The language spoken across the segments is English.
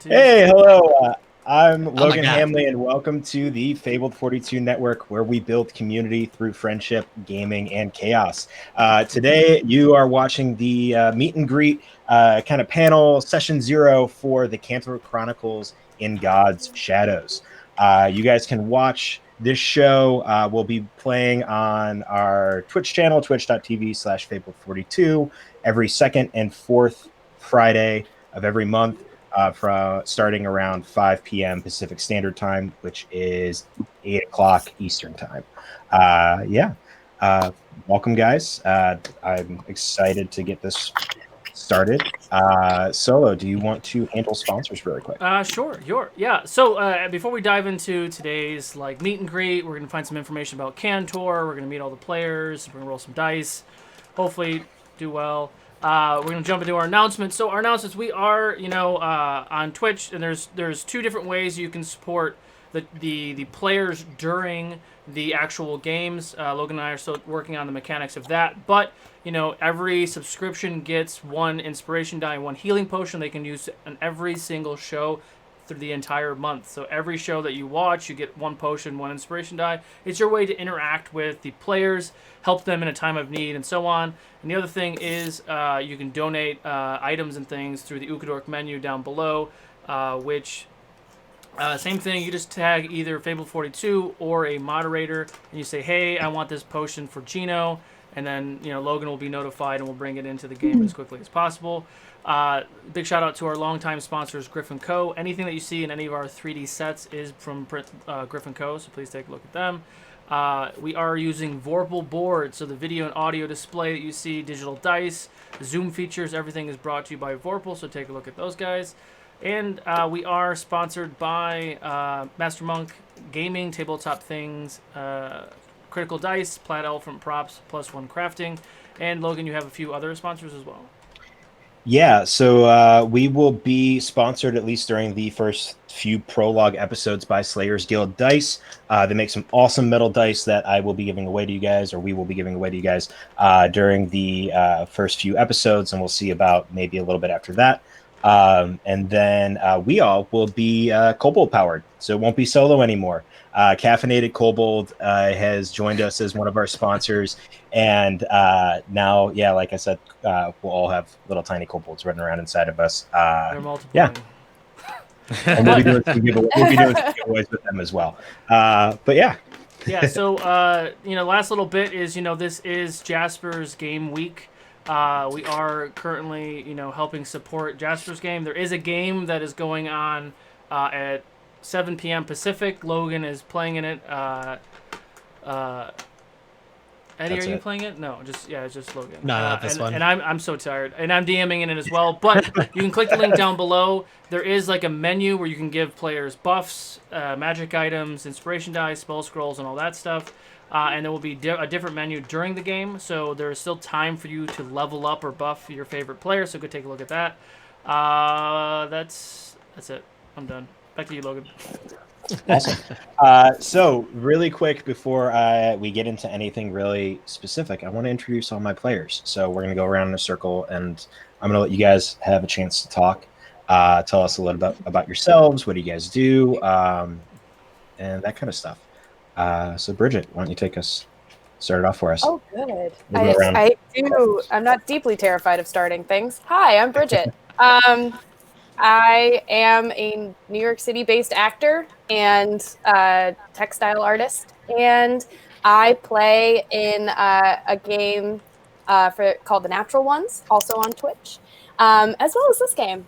Hey, hello. I'm my Logan God. Hamley, and welcome to the Fabled 42 Network, where we build community through friendship, gaming, and chaos. Today, you are watching the meet and greet kind of panel session 0 for the Kantor Chronicles in God's Shadows. You guys can watch this show. We'll be playing on our Twitch channel, twitch.tv/Fabled42, every second and fourth Friday of every month. From starting around 5 p.m. Pacific Standard Time, which is 8 o'clock Eastern Time. Welcome, guys. I'm excited to get this started. Solo, do you want to handle sponsors really quick? Sure. Yeah. So before we dive into today's meet and greet, we're gonna find some information about Kantor. We're gonna meet all the players. We're gonna roll some dice. Hopefully, do well. We're gonna jump into our announcements. So our announcements, we are on Twitch, and there's two different ways you can support the players during the actual games. Logan and I are still working on the mechanics of that, but every subscription gets one inspiration die, one healing potion they can use on every single show through the entire month. So every show that you watch, you get one potion, one inspiration die. It's your way to interact with the players, help them in a time of need, and so on. And the other thing is you can donate items and things through the Ukadork menu down below, which same thing, you just tag either Fable42 or a moderator, and you say, hey, I want this potion for Gino, and then Logan will be notified and we'll bring it into the game as quickly as possible. Big shout out to our longtime sponsors, Griffin Co. Anything that you see in any of our 3D sets is from Griffin Co., so please take a look at them. We are using Vorpal boards, so the video and audio display that you see, digital dice, Zoom features, everything is brought to you by Vorpal, so take a look at those guys. And we are sponsored by Master Monk Gaming, Tabletop Things, Critical Dice, Plaid Elephant Props, Plus One Crafting, and Logan, you have a few other sponsors as well. Yeah, so we will be sponsored at least during the first few prologue episodes by Slayers Guild Dice. They make some awesome metal dice that I will be giving away to you guys, or we will be giving away to you guys during the first few episodes, and we'll see about maybe a little bit after that. And then we all will be Kobold powered, so it won't be solo anymore. Caffeinated Kobold has joined us as one of our sponsors, and now, yeah, like I said, we'll all have little tiny kobolds running around inside of us. They're multiple. Yeah. And we'll be doing some giveaways with them as well. But yeah. Yeah, so, last little bit is, this is Jasper's game week. We are currently, helping support Jasper's game. There is a game that is going on at 7 p.m. Pacific. Logan is playing in it. Eddie, That's are you it. playing it? No, it's just Logan. No, not this one. And I'm so tired. And I'm DMing in it as well. But you can click the link down below. There is a menu where you can give players buffs, magic items, inspiration dice, spell scrolls, and all that stuff. And there will be a different menu during the game. So there is still time for you to level up or buff your favorite player. So go take a look at that. That's it. I'm done. Back to you, Logan. Awesome. So really quick before we get into anything really specific, I want to introduce all my players. So we're going to go around in a circle, and I'm going to let you guys have a chance to talk. Tell us a little bit about yourselves. What do you guys do? And that kind of stuff. So Bridget, why don't you start it off for us? Oh, good. We'll go around. I do. I'm not deeply terrified of starting things. Hi, I'm Bridget. I am a New York City-based actor and textile artist, and I play in a game called The Natural Ones, also on Twitch, as well as this game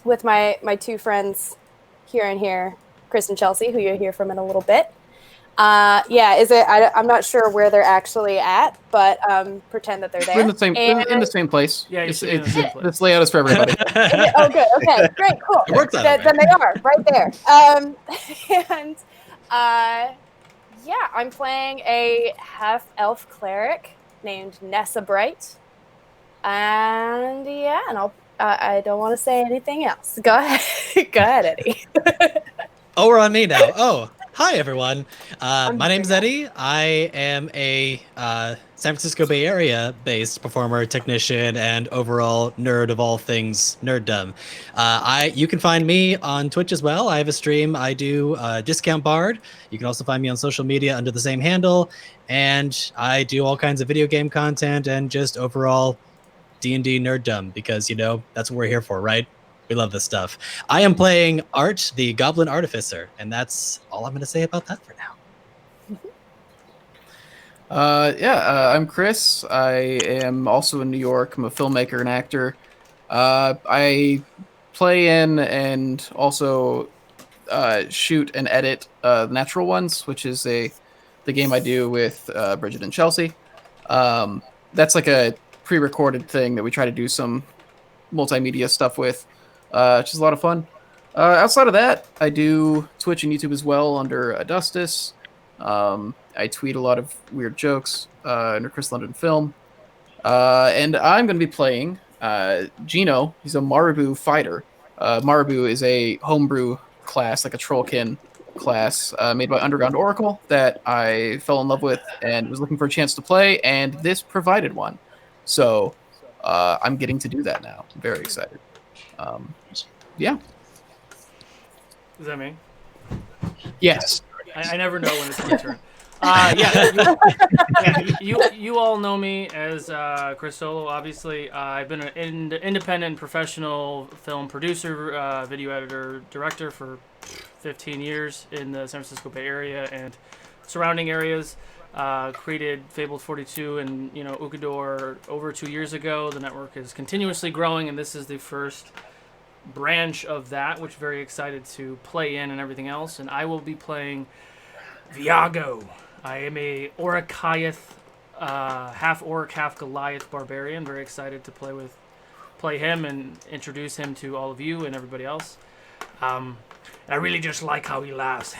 with my two friends here and here, Chris and Chelsea, who you'll hear from in a little bit. Yeah, is it? I'm not sure where they're actually at, but pretend that they're there. We're in the same in the same place. Yeah, it's, in the same place. this layout is for everybody. Oh, good. Okay, great, cool. It works out. Then they are right there. And yeah, I'm playing a half elf cleric named Nessa Bright, and yeah, and I don't want to say anything else. Go ahead, go ahead, Eddie. Oh, we're on me now. Oh, hi everyone. My name's Eddie. I am a San Francisco Bay Area based performer, technician, and overall nerd of all things nerddom. You can find me on Twitch as well. I have a stream. I do Discount Bard. You can also find me on social media under the same handle, and I do all kinds of video game content and just overall D&D nerddom because that's what we're here for, right? We love this stuff. I am playing Art, the Goblin Artificer, and that's all I'm going to say about that for now. I'm Chris. I am also in New York. I'm a filmmaker and actor. I play in and also shoot and edit The Natural Ones, which is the game I do with Bridget and Chelsea. That's like a pre-recorded thing that we try to do some multimedia stuff with. Which is a lot of fun. Outside of that, I do Twitch and YouTube as well under Adustus. I tweet a lot of weird jokes under Chris London Film. And I'm going to be playing Gino. He's a Marabou fighter. Marabou is a homebrew class, like a Trollkin class made by Underground Oracle that I fell in love with and was looking for a chance to play, and this provided one. So I'm getting to do that now. I'm very excited. Yeah. Is that me? Yes. I never know when it's my turn. You all know me as Chris Solo, obviously. I've been an independent professional film producer, video editor, director for 15 years in the San Francisco Bay Area and surrounding areas. Created Fabled 42 and Ukador over 2 years ago. The network is continuously growing, and this is the first branch of that, which I'm very excited to play in and everything else. And I will be playing Viago. I am a Oricaiath, half orc, half Goliath barbarian. Very excited to play him and introduce him to all of you and everybody else. I really just like how he laughs.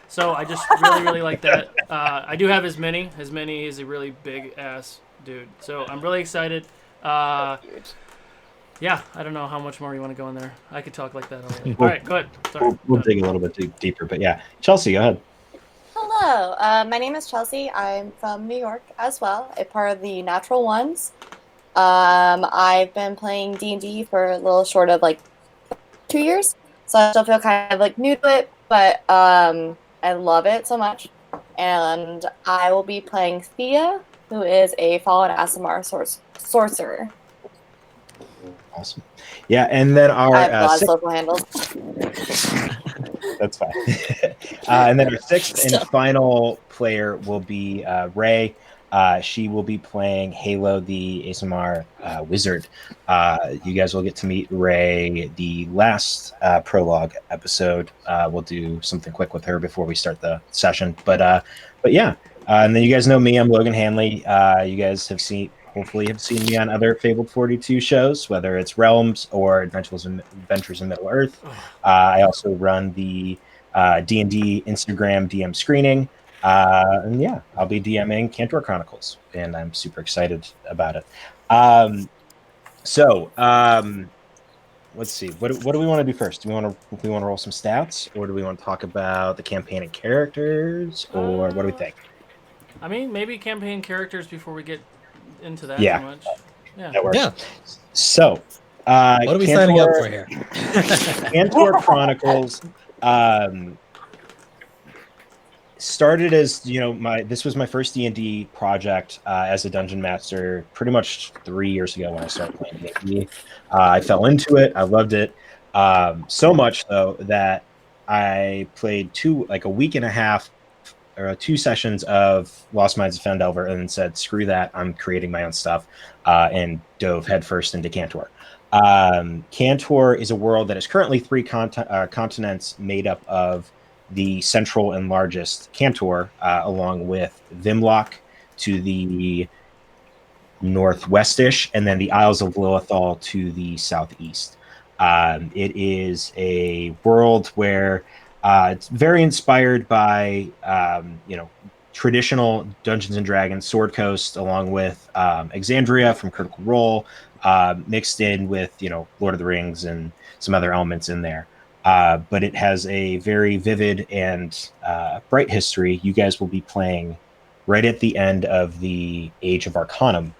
So I just really like that. I do have his mini. His mini is a really big ass dude. So I'm really excited. Yeah, I don't know how much more you want to go in there. I could talk like that already. All right, go ahead. Sorry. We'll dig a little bit deeper, but yeah. Chelsea, go ahead. Hello, my name is Chelsea. I'm from New York as well, a part of the Natural Ones. I've been playing D&D for a little short of 2 years, so I still feel kind of new to it, but I love it so much. And I will be playing Thea, who is a Fallen Aasimar sorcerer. Awesome. Yeah, and then our I have a lot of social handles. That's fine. And then our sixth and final player will be Ray. She will be playing Halo, the ASMR wizard. You guys will get to meet Ray the last prologue episode. We'll do something quick with her before we start the session. But yeah, and then you guys know me. I'm Logan Hanley. You guys hopefully have seen me on other Fabled 42 shows, whether it's Realms or Adventures in Middle Earth. I also run the D&D Instagram DM screening. And yeah, I'll be DMing Kantor Chronicles, and I'm super excited about it. Let's see. What do we want to do first? Do we want to roll some stats, or do we want to talk about the campaign and characters, or what do we think? I mean, maybe campaign characters before we get into that Yeah. too much. That works. Yeah. So, What are we signing up for here? Kantor Chronicles started as this was my first D&D project as a dungeon master pretty much 3 years ago when I started playing D&D. I fell into it. I loved it so much though that I played a week and a half or 2 sessions of Lost Minds of Fendelver and then said, screw that, I'm creating my own stuff, and dove headfirst into Kantor. Kantor is a world that is currently 3 continents made up of the central and largest Kantor, along with Vimlock to the northwestish, and then the Isles of Lilithal to the southeast. It is a world where it's very inspired by traditional Dungeons and Dragons Sword Coast, along with Exandria from Critical Role, mixed in with Lord of the Rings and some other elements in there. But it has a very vivid and bright history. You guys will be playing right at the end of the Age of Arcanum,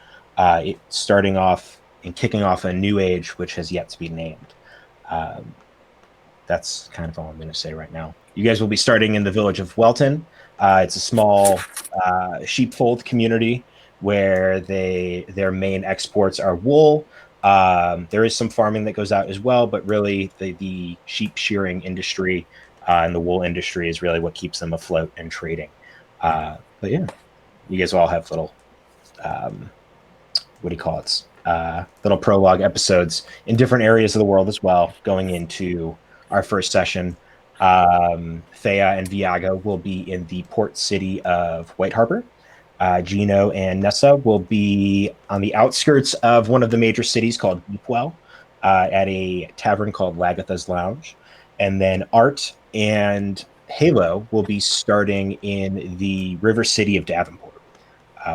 starting off and kicking off a new age, which has yet to be named. That's kind of all I'm going to say right now. You guys will be starting in the village of Welton. It's a small sheepfold community where their main exports are wool. There is some farming that goes out as well, but really the sheep shearing industry and the wool industry is really what keeps them afloat and trading. But yeah, you guys all have little little prologue episodes in different areas of the world as well. Going into our first session, Thea and Viago will be in the port city of White Harbor. Gino and Nessa will be on the outskirts of one of the major cities called Deepwell, at a tavern called Lagatha's Lounge. And then Art and Halo will be starting in the river city of Davenport,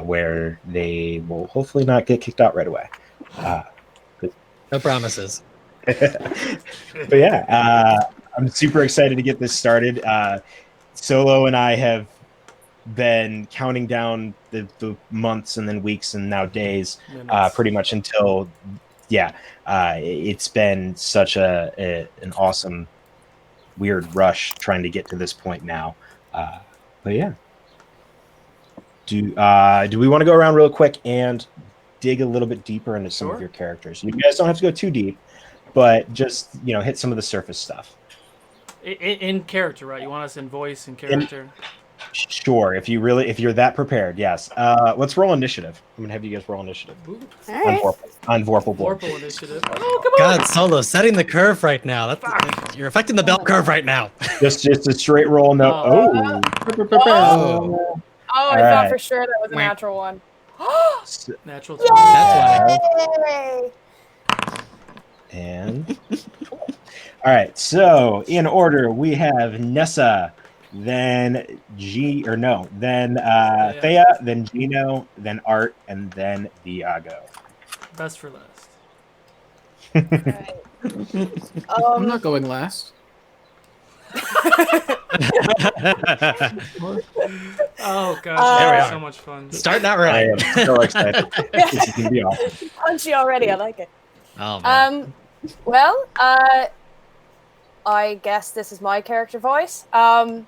where they will hopefully not get kicked out right away. No promises. But yeah, I'm super excited to get this started. Solo and I have been counting down the months and then weeks and now days, pretty much until, it's been such an awesome, weird rush trying to get to this point now. But yeah. Do we want to go around real quick and dig a little bit deeper into some of your characters? You guys don't have to go too deep, but just hit some of the surface stuff. In character, right? You want us in voice and character? Sure, if you're that prepared, yes. Let's roll initiative. I'm gonna have you guys roll initiative. On Vorpal board. Vorpal initiative. Oh, come on! God, Solo, setting the curve right now. You're affecting the bell curve right now. just a straight roll. No. Oh, I thought for sure that was a natural one. Natural 20. That's Yay! And all right, so in order we have Nessa, then Thea, then Gino, then Art, and then Viago. Best for last. Right. I'm not going last. Oh gosh, There we that was are. so much fun. Starting out I right. am so excited. This is gonna be awesome. Punchy already. I like it. Oh man. Well, I guess this is my character voice. I'm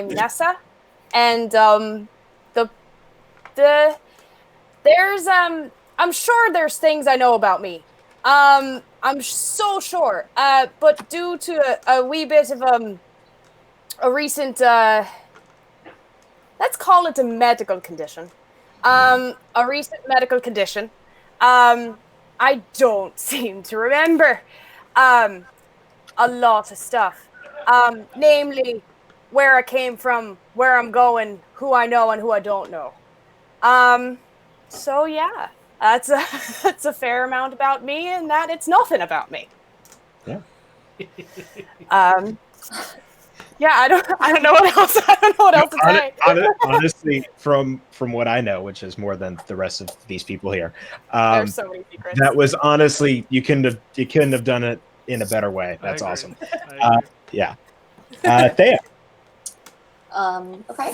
Nessa, and there's I'm sure there's things I know about me. I'm so sure. But due to a wee bit of a recent let's call it a medical condition. A recent medical condition. I don't seem to remember a lot of stuff. Namely, where I came from, where I'm going, who I know and who I don't know. So yeah, that's a fair amount about me, and that it's nothing about me. Yeah. Yeah, I don't know what else. I don't know what else to say. Honestly, from what I know, which is more than the rest of these people here, There's so many secrets. that was honestly you couldn't have done it in a better way. That's awesome. Yeah. Thea. Okay.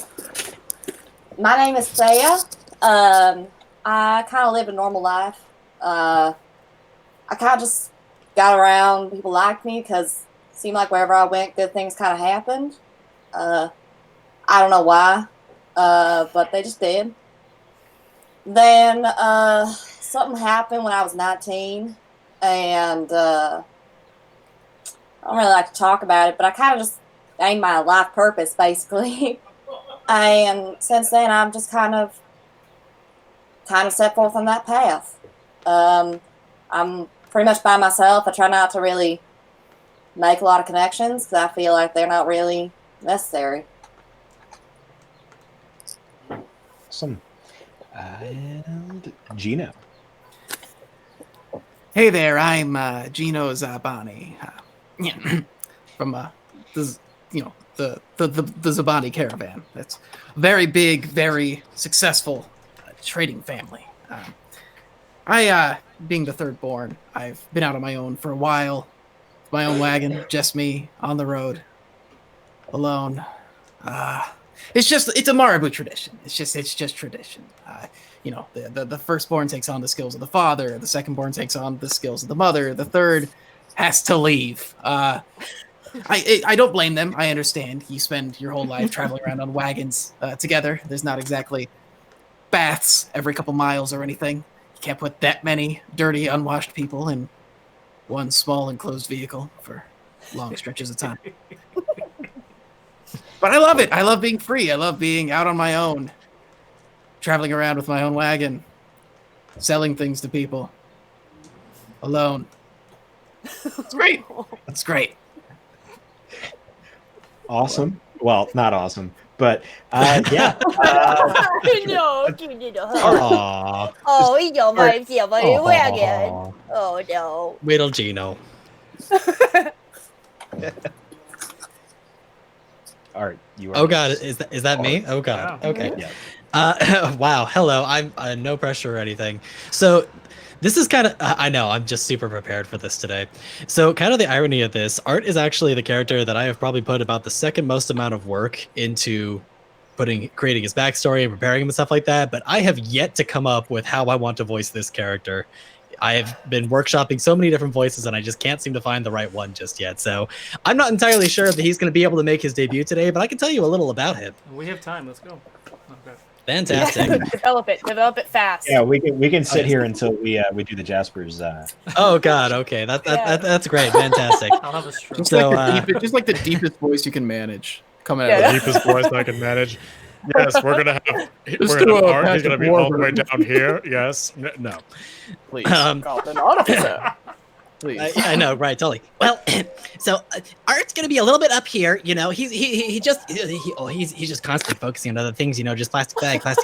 My name is Thea. I kind of live a normal life. I kind of just got around, people liked me because it seemed like wherever I went, good things kind of happened. I don't know why, but they just did. Then something happened when I was 19, and I don't really like to talk about it, but I kind of just aimed my life purpose, basically. And since then, I've just kind of set forth on that path. I'm pretty much by myself. I try not to really make a lot of connections because I feel like they're not really necessary. Awesome. And Gino. Hey there, I'm Gino Zabani from the Zabani caravan. That's a very big, very successful trading family. I, being the third born, I've been out on my own for a while. My own wagon, just me on the road, alone. It's a Marabu tradition. It's just tradition. The firstborn takes on the skills of the father. The secondborn takes on the skills of the mother. The third has to leave. I don't blame them. I understand. You spend your whole life traveling around on wagons together. There's not exactly baths every couple miles or anything. You can't put that many dirty, unwashed people in one small enclosed vehicle for long stretches of time. But I love it. I love being free. I love being out on my own, traveling around with my own wagon, selling things to people, alone. It's great. It's great. Awesome. Well, not awesome, but yeah. No, you need a hug. Aw, Oh, you know my family wagon. aw. Oh no. Little Gino. Art, you are. Oh God, is that me? Oh God. Yeah. Okay. Yeah. Wow. Hello. I'm no pressure or anything. So this is kind of, I know, I'm just super prepared for this today. So kind of the irony of this, Art is actually the character that I have probably put about the second most amount of work into creating his backstory and preparing him and stuff like that. But I have yet to come up with how I want to voice this character. I have been workshopping so many different voices and I just can't seem to find the right one just yet. So I'm not entirely sure that he's going to be able to make his debut today, but I can tell you a little about him. We have time. Let's go. Okay. Fantastic. Develop it fast. Yeah, we can sit here until we do the Jaspers. Oh God. Okay. That's great. Fantastic. I'll have a stroke. Just like the deepest voice you can manage coming Yeah. out. The deepest voice I can manage. Yes, we're gonna have do a Art. He's gonna be war all the way version. down here. Yes. No. Please, Goblin officer. please. I know, right? Totally. Well, so Art's gonna be a little bit up here. You know, he's just constantly focusing on other things. You know, just plastic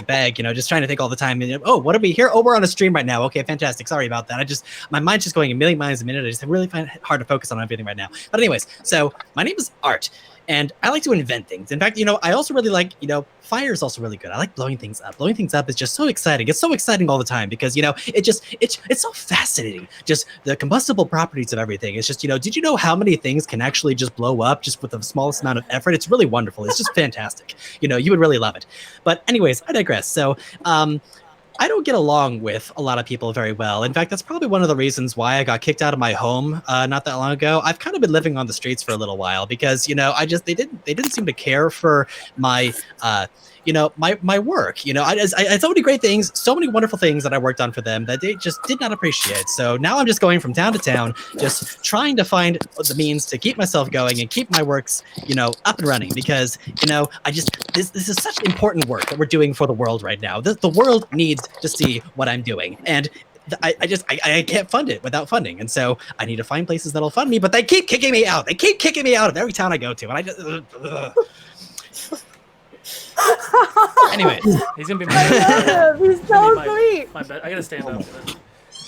bag. You know, just trying to think all the time. And, oh, what are we here? Oh, we're on a stream right now. Okay, fantastic. Sorry about that. My mind's just going a million miles a minute. I just really find it hard to focus on everything right now. But anyways, so my name is Art. And I like to invent things. In fact, you know, I also really like, you know, fire is also really good. I like blowing things up. Blowing things up is just so exciting. It's so exciting all the time because, you know, it's so fascinating. Just the combustible properties of everything. It's just, you know, did you know how many things can actually just blow up just with the smallest amount of effort? It's really wonderful. It's just fantastic. You know, you would really love it. But anyways, I digress. So, I don't get along with a lot of people very well. In fact, that's probably one of the reasons why I got kicked out of my home not that long ago. I've kind of been living on the streets for a little while because, you know, they didn't seem to care for my my work. You know, I had so many great things, so many wonderful things that I worked on for them that they just did not appreciate. So now I'm just going from town to town, just trying to find the means to keep myself going and keep my works, you know, up and running because, you know, this is such important work that we're doing for the world right now. The world needs to see what I'm doing. And I can't fund it without funding. And so I need to find places that'll fund me, but they keep kicking me out. They keep kicking me out of every town I go to. And I just, anyway, He's gonna be my. He's so sweet. My I gotta stand up.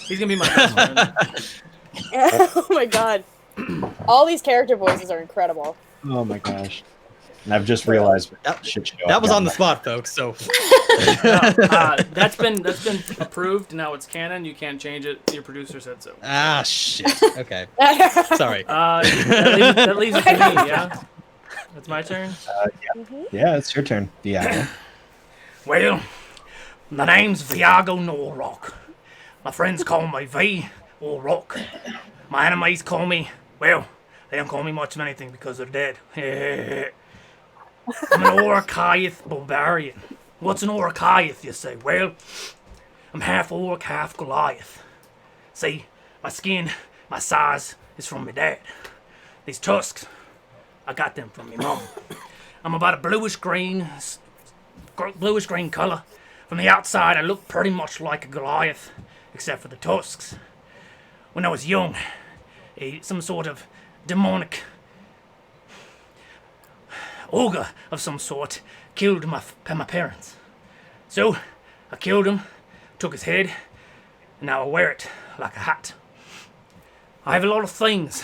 He's gonna be my best friend. Oh my god. All these character voices are incredible. Oh my gosh. And I've just realized shit show. that was on the spot, folks. So That's been approved. Now it's canon. You can't change it. Your producer said so. shit. Okay, sorry. That leaves it to me. Yeah, that's my turn. Yeah, it's your turn. Yeah. Well, my name's Viago Norrock. My friends call me V or Rock. My enemies call me, well, they don't call me much of anything because they're dead. I'm an Orciath barbarian. What's an Orciath, you say? Well, I'm half orc, half Goliath. See, my skin, my size is from my dad. These tusks, I got them from my mom. I'm about a bluish green color. From the outside, I look pretty much like a Goliath, except for the tusks. When I was young, some sort of demonic ogre of some sort killed my parents. So, I killed him, took his head, and now I wear it like a hat. I have a lot of things.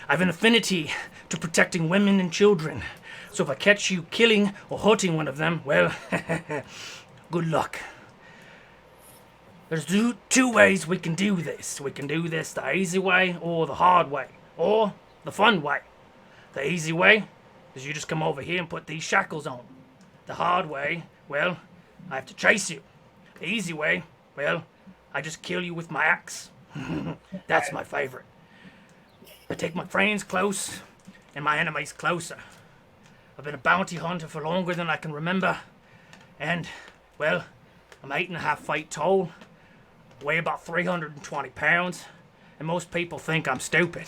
I have an affinity to protecting women and children. So if I catch you killing or hurting one of them, well, good luck. There's two ways we can do this. We can do this the easy way or the hard way, or the fun way. The easy way is you just come over here and put these shackles on. The hard way, well, I have to chase you. The easy way, well, I just kill you with my axe. That's my favorite. I take my friends close and my enemies closer. I've been a bounty hunter for longer than I can remember. And, well, I'm 8.5 feet tall, weigh about 320 pounds, and most people think I'm stupid.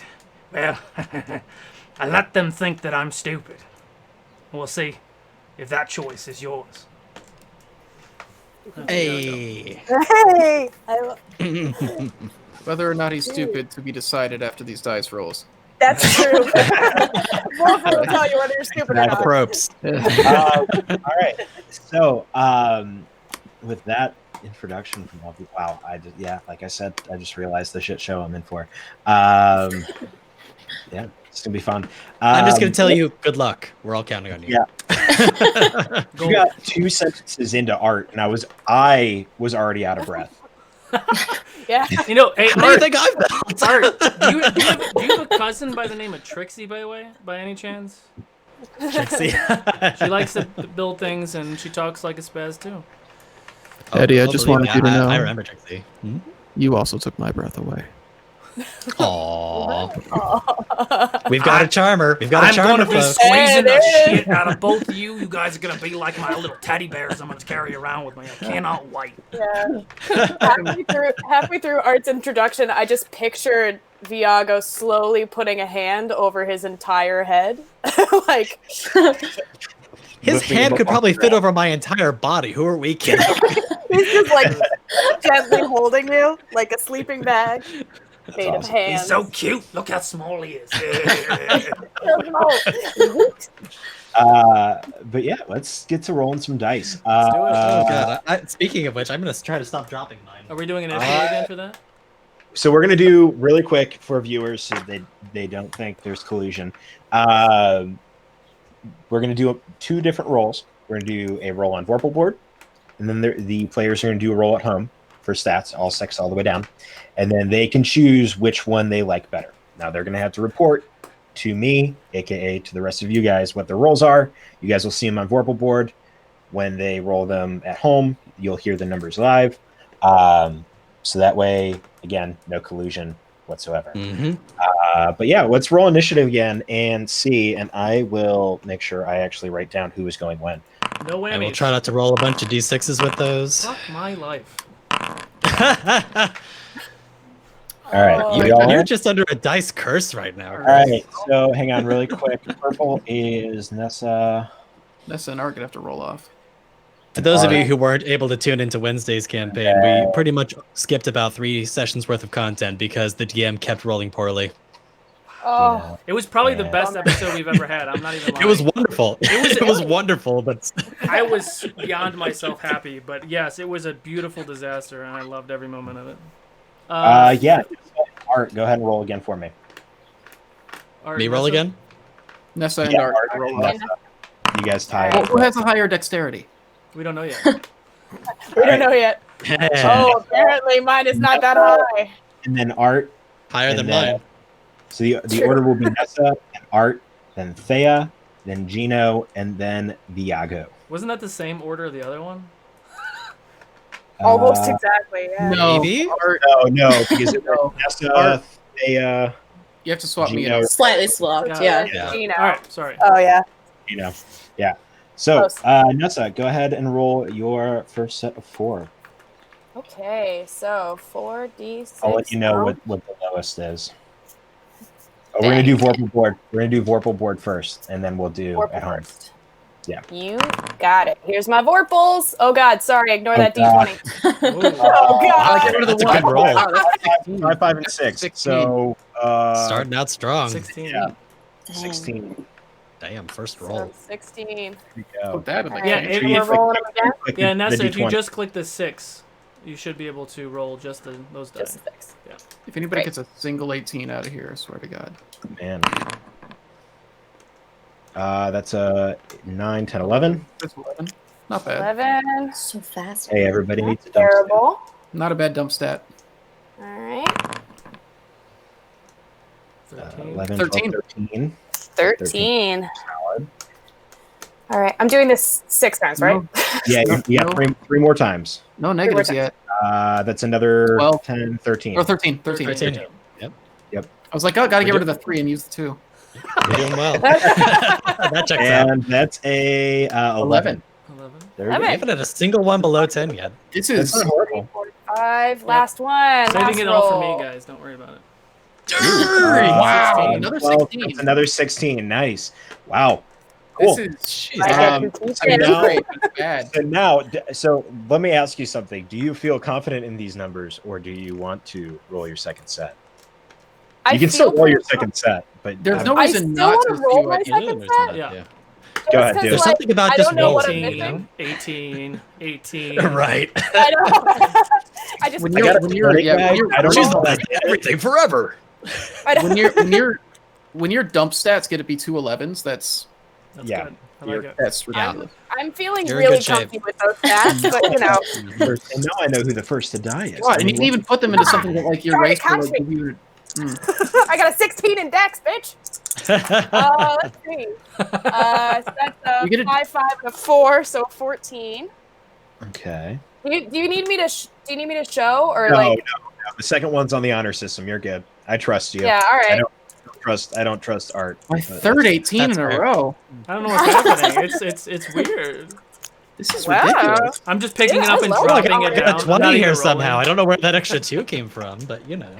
Well, I let them think that I'm stupid. And we'll see if that choice is yours. Hey. Hey! Whether or not he's stupid to be decided after these dice rolls. That's true. Wolf will tell you whether you're stupid or The not. ropes. All right. So, with that introduction from all of you, wow, like I said, I just realized the shit show I'm in for. Yeah, it's gonna be fun. I'm just gonna tell you, good luck. We're all counting on you. Yeah. You got 2 sentences into art, and I was already out of breath. Yeah. You know, hey, What do you think I've built? Art, do you have a cousin by the name of Trixie, by the way, by any chance? Trixie. She likes to build things, and she talks like a spaz, too. Eddie, I just wanted you to know. I remember Trixie. You also took my breath away. Aww. We've got a charmer. We've got a I'm charmer, going to be folks. squeezing the Hey, shit out of both of you. You guys are going to be like my little teddy bears I'm going to carry around with me. I cannot wait. Yeah. halfway through Art's introduction, I just pictured Viago slowly putting a hand over his entire head. Like, His hand could probably fit over my entire body. Who are we kidding? he's just like gently holding you like a sleeping bag made of awesome. hands. He's so cute. Look how small he is. But yeah, let's get to rolling some dice. Let's do it. Oh god. Speaking of which, I'm gonna try to stop dropping mine. Are we doing an intro again for that? So we're gonna do really quick for viewers so they don't think there's collusion. We're gonna do 2 different rolls. We're gonna do a roll on Vorpal board, and then the players are gonna do a roll at home for stats, all 6 all the way down, and then they can choose which one they like better. Now they're gonna have to report to me, aka to the rest of you guys, what their rolls are. You guys will see them on Vorpal board. When they roll them at home, you'll hear the numbers live. So that way, again, no collusion whatsoever. But yeah, let's roll initiative again and see, and I will make sure I actually write down who is going when. No whammies. And we'll try not to roll a bunch of d6s with those. Fuck my life. All right, You're, you all in? just under a dice curse right now. All right, so hang on really quick. Purple is Nessa. Nessa and Art gonna have to roll off. For those of you who weren't able to tune into Wednesday's campaign, we pretty much skipped about 3 sessions worth of content because the DM kept rolling poorly. Oh, It was probably the best episode we've ever had. I'm not even lying. It was wonderful. It was wonderful, but I was beyond myself happy, but yes, it was a beautiful disaster, and I loved every moment of it. Yeah. Art, go ahead and roll again for me. Art, me roll Nessa? again. Nessa and Yeah, Art Art, roll and off. Nessa. You guys tie. Well, who has a higher dexterity? We don't know yet. we don't know yet. Oh, apparently mine is not that high. And then Art. Higher and than then- mine. So the order will be Nessa, and Art, then Thea, then Gino, and then Viago. Wasn't that the same order of the other one? Almost exactly. Yeah. No, Maybe? Art, No, because it was Nessa, Art. a You have to swap me Gino. in. Slightly swapped, yeah. Yeah. Gino. All right, sorry. Oh yeah. Yeah. So, Close. Nessa, go ahead and roll your first set of 4. Okay, so 4d6. I'll let you know Oh, what the lowest is. Oh, we're gonna do Vorpal board. We're gonna do Vorpal board first, and then we'll do Vorpal at home. first. Yeah. You got it. Here's my Vorpals. Oh God, sorry. Ignore that God. d20. Ooh. Oh God. Get rid of the That's a one. good roll. Wow, that's 16. 5, 5, and That's 6. 16. So Starting out strong. 16. yeah. Dang. 16. Damn, first So roll. 16. Here we Put go. that in the All Yeah, right, if- and we're if- rolling them again. Click Yeah, the Nessa, if you D20. just click the 6, you should be able to roll just those die. Just 6. If anybody Right. gets a single 18 out of here, I swear to God. Man. That's a 9, 10, 11. That's 11. Not bad. 11. So fast. Hey, everybody Not needs a dump stat. terrible. Not a bad dump stat. All right. 13. 11, 13. 12, 13. 13. All right. I'm doing this 6 times, right? No, Yeah, No, yeah, no. three more times. no negatives times. yet. That's another 12. 10, 13. Or 13. 13. 13. Yep. I was like, oh, gotta get rid of the 3 and use the 2. You're doing well. that checks out. And that's a 11. 11. There we We go. haven't had a single one below 10 yet. This That's is not horrible. 4, 5. Last one. Saving Last it all for roll. me, guys. Don't worry about it. wow. 16. Another 12, 16. that's another 16. Nice. Wow. Cool. This is Jeez. I get Um, confused. so now- great. It's bad. So let me ask you something. Do you feel confident in these numbers, or do you want to roll your second set? You can still roll your second set, but There's no I reason still not wanna to roll see my what. second There's set? not- Yeah. Go ahead, Just 'cause, dude. There's like, something about I just don't know what I'm rolling, you missing. know? 18. 18. Right. I know. I just. When I you're, got a when you're, 20 yeah, guy. when you're, I don't She's know. like everything forever. I don't- when your dump stats get to be 2 11s, that's That's Yeah. good. I like it. ridiculous. I'm feeling You're in really good shape. comfy with those stats, but you know, And now I know who the first to die is. God, and you can even put them into something that like your Try to race will catch like, me. give you. I got a 16 in Dex, bitch. Let's see. So that's a You get a- 5, 5, and a 4, so 14. Okay. Do you need me to do you need me to show or No, like? no. The second one's on the honor system. You're good. I trust you. Yeah. All right. I don't trust Art. My but third 18 that's in a fair. row. I don't know what's happening. It's weird. This is Wow. ridiculous. I'm just picking Yeah, it up I and love dropping it. it I down. got a I'm not 20 here even somehow. rolling. I don't know where that extra 2 came from, but you know.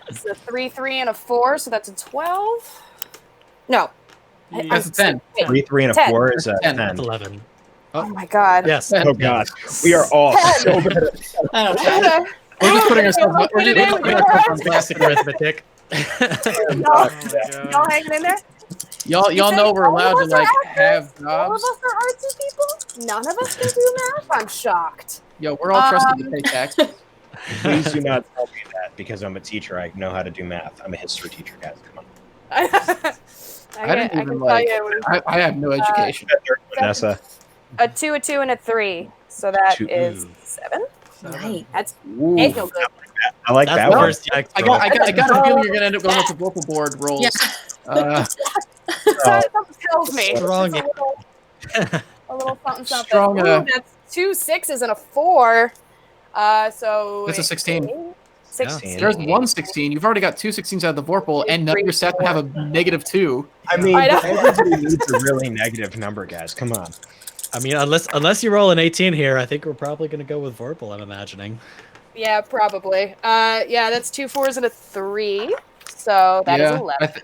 It's a 3, 3, and a 4, so that's a 12. No. Yeah. That's a 10. 3, 3, and a 10. 4 is a 10. 10. That's 11. Oh my god. Yes. Oh, Oh god, we are all so bad. I don't know. We're just putting ourselves Okay, we're get it just in, putting we ourselves got on it. plastic. Arithmetic. Oh Y'all, my y'all God. hanging in there? Y'all You know think we're all of allowed to us are like have actors? All of jobs. us are artsy people? None of us can do math? I'm shocked. Yo, we're all trusted to pay taxes. Please do not tell me that because I'm a teacher. I know how to do math. I'm a history teacher, guys. Come on. I didn't can even tell like. you it was I have no education. Vanessa. a 2, a 2, and a 3. So that Two. is 7. Right. That's Ooh, they feel good. I like That's that the one. first yikes I roll. got a feeling you're gonna end up going with the vocal board rolls. Yeah. Something tells me. Strong. It's a little something something. Strong, Ooh, that's 2 6s and a 4. So That's a 16. 16. There's 1 16. You've already got 2 16s out of the Vorpal, and none of your stats have a -2. I mean, I know. everybody needs a really negative number, guys. Come on. I mean, unless you roll an 18 here, I think we're probably going to go with Vorpal, I'm imagining. Yeah, probably. Yeah, that's 2 4s and a 3. So that is 11.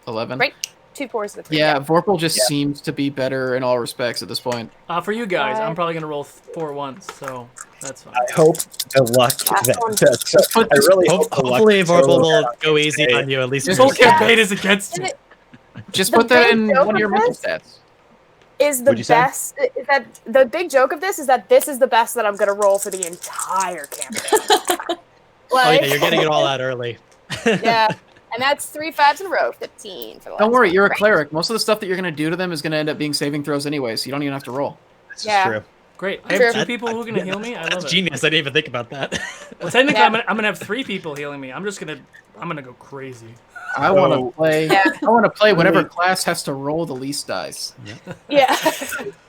11. Right. 2 4s and a 3. Yeah, Vorpal just Yeah. seems to be better in all respects at this point. For you guys, I'm Five. probably gonna roll 4 ones, so that's fine. I hope the luck. Last one. I really hope the luck Hopefully is Vorpal so will bad. go easy on you, at least. This for This whole this time. campaign is against And me. it Just The put that big in joke one of your of mental this- stats. is the What'd you say? best. Is that the big joke of this is that this is the best that I'm gonna roll for the entire campaign. Oh Like, yeah, you're getting it all out early. yeah, and that's 3 5s in a row, 15 for the last Don't worry, one, you're a right? cleric. Most of the stuff that you're going to do to them is going to end up being saving throws anyway, so you don't even have to roll. This Yeah. is true. Great. I True. have 2 people who are gonna heal me. I That's love it. genius. I didn't even think about that. Well, technically, Yeah. I'm gonna have 3 people healing me. I'm gonna go crazy. I want to play. Yeah. I want to play whenever Really- class has to roll the least dice. Yeah.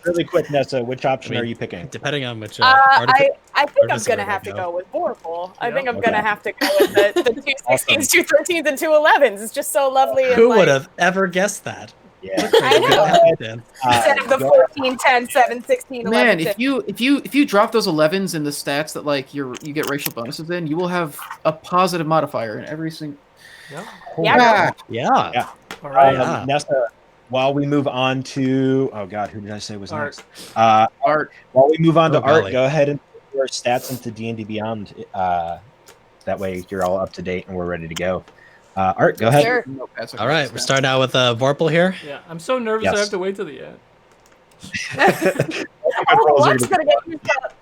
Really quick, Nessa, which option I mean, are you picking? Depending on which I think I'm artificer gonna have to go. go with Vorpal. I Yeah. think I'm Okay. gonna have to go with the 216s, 213s, and 211s. It's just so lovely. And Who like, would have ever guessed that? Yeah. I know. Yeah. Instead of the Go- 14, 10, 7, 16, 11, Man, 15. if you drop those 11s in the stats that like you get racial bonuses in, you will have a positive modifier in every single. Yeah. Ah, Yeah. Yeah. All right. Yeah. Nessa, while we move on to who did I say was Art. next? Art. While we move on to Oh, Art, golly. go ahead and put your stats into D&D Beyond. That way you're all up to date and we're ready to go. Art, go ahead. Sure. No, that's okay. All right, we're starting out with Vorpal here. Yeah, I'm so nervous Yes. I have to wait till the end. Oh, Lark's gonna get you up.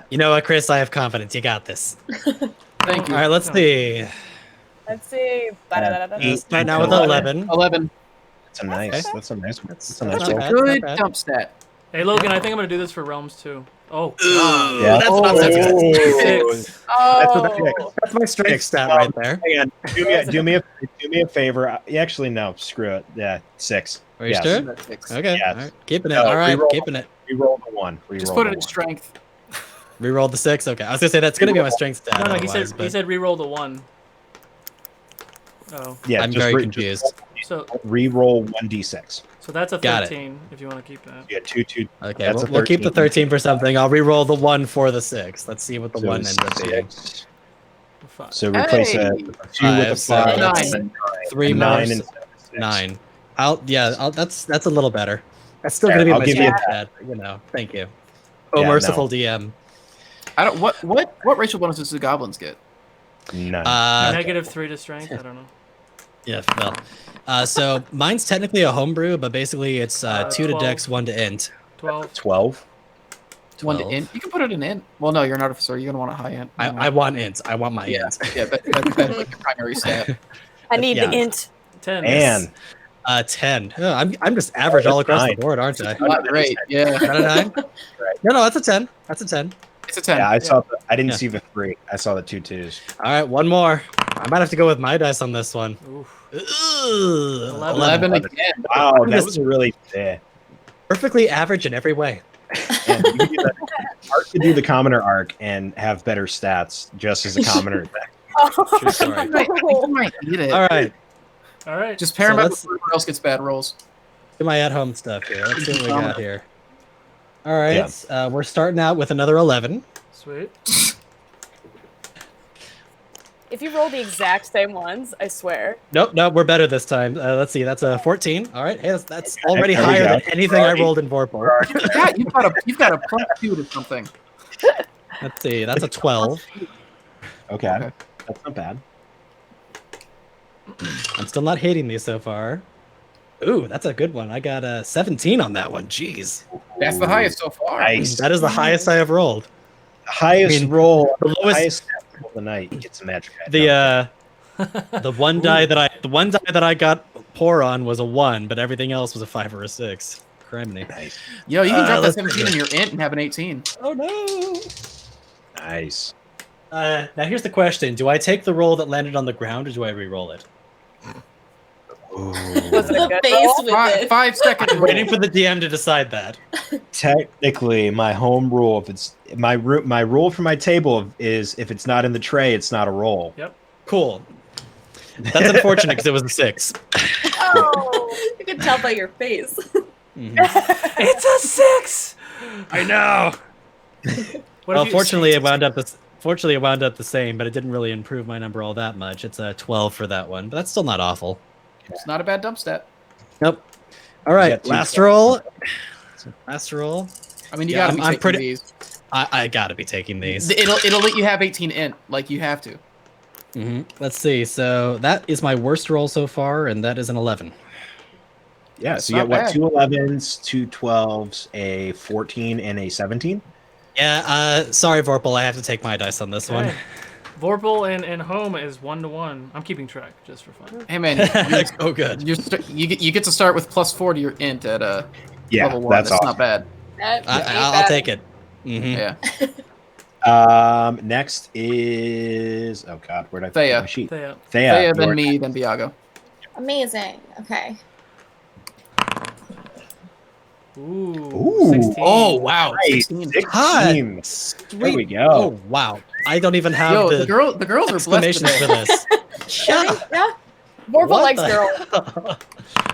You know what, Chris? I have confidence. You got this. Thank you. All right, let's see. Let's see. Ba-da-da-da-da. Starting out with 11. 11. That's a nice. Okay. That's a nice. That's a That's nice not roll. bad. Good bad. jump stat. Hey, Logan, I think I'm gonna do this for Realms too. Oh, Ooh, Yeah. that's not so good. Oh. six. Oh. That's my strength stat right there. Hang on. Do me a favor. Actually, no. Screw it. Yeah, 6. Are you Yes. sure? That's 6. Okay, Yes. all right. Keeping it. No, All right, reroll. keeping it. Reroll the 1. Just put it in strength. Reroll the 6. Okay, I was gonna say that's gonna be my strength stat. No, he otherwise, said but he said re-roll the 1. Oh, Yeah, I'm just very re- confused. so Re-roll 1d6. that's a Got it. 13 if you want to keep that. Yeah, 2. Okay, That's we'll, a we'll keep the 13. 13 for something. I'll re-roll the 1 for the 6. Let's see what the So 1 ends up being. 6. Five. So replace Hey. a 2 with a Five, so 5. that's and 3 9 more. and 6. 9. That's a little better. That's still gonna There, be I'll my give you strength stat. You know, thank you. Oh, Yeah, merciful no. DM. I don't. What racial bonuses do goblins get? None. -3 to strength. I don't know. Yeah, well. So mine's technically a homebrew, but basically it's 2 to 12. dex, 1 to int. 12. 12. 1 to 12. int. You can put it in int. Well, no, you're an artificer. You're gonna want a high int. I want int. I want my yeah, int. yeah, that's your primary stat. I need Yeah. the int. 10. Man. 10. Oh, I'm just average all across the 9. board, aren't I? Not great. Yeah, Is that a 9? No, that's a 10. That's a 10. it's a 10. Yeah, I saw. I didn't Yeah. see the 3. I saw the 2 2s. All right, one more. I might have to go with my dice on this one. Oof. Ugh, 11 again. Wow, I'm that just- was a really. Perfectly average in every way. Man, you could do that. Art could do the commoner arc and have better stats just as a commoner. True story. I think I might need it. All right, All right. Just pair So them up let's- before everyone else gets bad rolls. do my at-home stuff here. Let's see what we got here. All right, we're starting out with another 11. Sweet. If you roll the exact same ones, I swear. Nope, we're better this time. Let's see, that's a 14. All right, hey, that's already There we higher go. than anything I rolled in Vorpal. Yeah, you've got a +2 to something. Let's see, that's a 12. Okay, that's not bad. I'm still not hating these so far. Ooh, that's a good one. I got a 17 on that one. Jeez, That's the highest so far. Nice. that is the highest I have rolled. The highest I mean, roll, the lowest- highest roll of the night gets a magic. The one die that I got poor on was a 1, but everything else was a 5 or a 6. Criminy. Nice. Yo, you can drop that let's 17 in your int and have an 18. Oh no. Nice. Now here's the question: do I take the roll that landed on the ground, or do I re-roll it? Ooh. Was it a The good base roll? with it. 5 seconds. I'm waiting for the DM to decide that. Technically, my home rule, if it's my rule for my table is if it's not in the tray, it's not a roll. Cool. That's unfortunate because it was a 6. Oh, you can tell by your face. It's a 6! I know. What Well, if you- fortunately, it wound up the same, but it didn't really improve my number all that much. It's a 12 for that one, but that's still not awful. It's not a bad dump stat. Nope. All right, got two last stats. roll. Last roll. I mean, you Yeah, gotta be I'm taking pretty- these. I gotta be taking these. It'll let you have 18 int, like you have to. Let's see. So that is my worst roll so far, and that is an 11. Yeah, That's so you not get what? bad. 2 11s, 2 12s, a 14, and a 17. Yeah. Sorry, Vorpal. I have to take my dice on this one. Okay. Vorpal and home is 1-to-1. I'm keeping track just for fun. Hey man, Oh, good. you get to start with +4 to your int at Yeah, level 1. that's That's awesome. not bad. That ain't I'll bad. take it. Yeah. Next is where'd I put Thea. my sheet? Thea. Thea, then you're- me, then Biago. Amazing. Okay. Ooh, Ooh. 16. Oh wow, Nice. 16. 16. Sweet. There we go. Oh wow. I don't even have Yo, the the girls are blessed explanations today. for this. Yeah. Yeah. Vorpal What likes the girl. hell?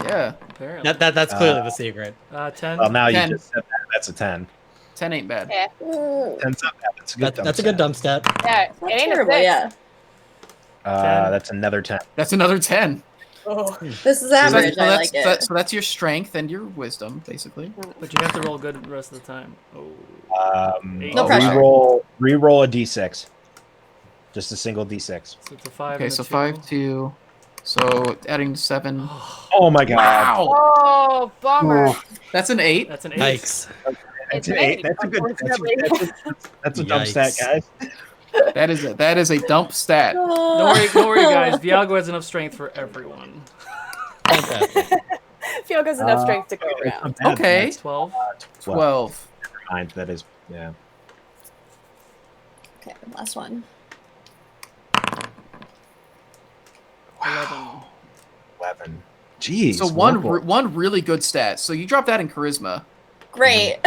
Yeah, Apparently. That's clearly the secret. 10. Well, now 10. you just said that. That's a 10. 10 ain't bad. Yeah. 10's not bad. That's a good That's a good dump stat. Yeah, Not it ain't terrible. a 6. Yeah. 10. That's another 10. That's another 10. Oh. This is So average. so I that's, like it. so that's your strength and your wisdom, basically. But you have to roll good the rest of the time. Oh. No pressure. Reroll a d6. Just a single d6. So it's a 5. Okay, and a so 2. 5, 2. So adding 7. Oh my god. Wow, Oh, bummer. that's an 8. That's an 8. Yikes. It's That's an an 8. 8, That's a good. unfortunately. That's a dump stat, Yikes. guys. That is a dump stat. Don't worry, guys. Viago has enough strength for everyone. Fantastic. Fiogo's enough strength to go That's around. not bad. Okay, That's 12. 12. Never mind. That is, yeah. Okay, last one. 11. 11. Jeez. So one really good stat. So you drop that in charisma. Great.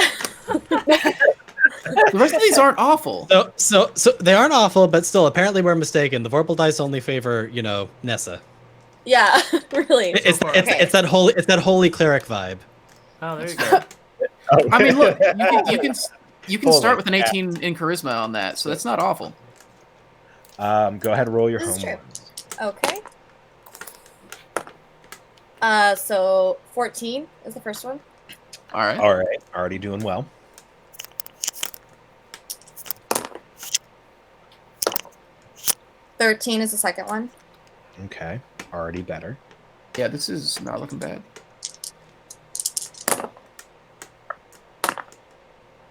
The rest of these aren't awful. So they aren't awful, but still, apparently we're mistaken. The Vorpal dice only favor, Nessa. Yeah, really. It's far. Okay. it's that holy cleric vibe. Oh, there you go. I mean, look, you can Holy start with an crap. 18 in charisma on that, so that's not awful. Go ahead and roll your This is home true. ones. Okay. So 14 is the first one. All right. All right. Already doing well. $13 is the second one. Okay. Already better. Yeah, this is not looking bad.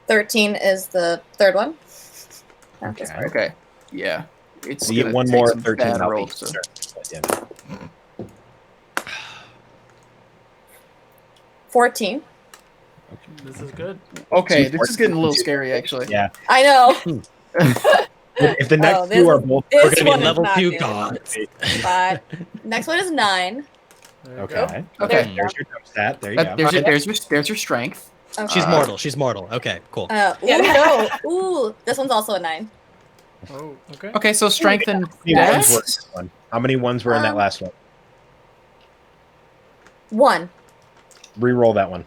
13 is the third one. Okay. Okay. Yeah. It's So you get gonna one take more some 13 bad out rolls, each so- turn, but, yeah. 14. This is good. Okay, Two this is getting a little 14. scary, actually. Yeah. I know. If the next Oh, two are this- both this We're gonna one be is level not 2 good. gods. But next one is 9. There you Okay. go. Okay. There's your dump stat. There you go. There's your strength. Okay. She's mortal. She's mortal. Okay, cool. No. Ooh, this one's also a 9. Oh, okay. Okay, so strength and How many ones were in dex. this one? How many ones were in that last one? 1. Reroll that one.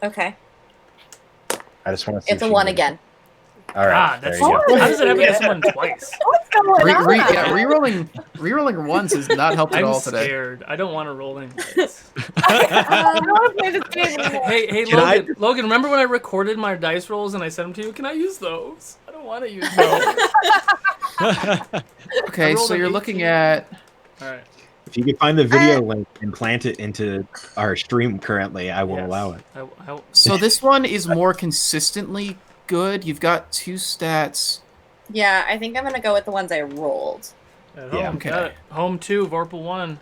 Okay. I just want to see. It's a 1 again. All right. Ah, there that's you go. how does it happen to someone twice? What's going on? Rerolling ones has not helped at I'm all today. scared. I don't want to roll any dice. I don't want to play this game anymore. Hey, Can I- Logan, remember when I recorded my dice rolls and I sent them to you? Can I use those? I don't want to use those. Okay, I rolled so an you're 18. looking at. All right. If you can find the video link and plant it into our stream currently, I will Yes. allow it. So this one is more consistently good. You've got 2 stats. Yeah, I think I'm going to go with the ones I rolled. At home, Yeah, okay. got it. Home 2, Vorpal 1.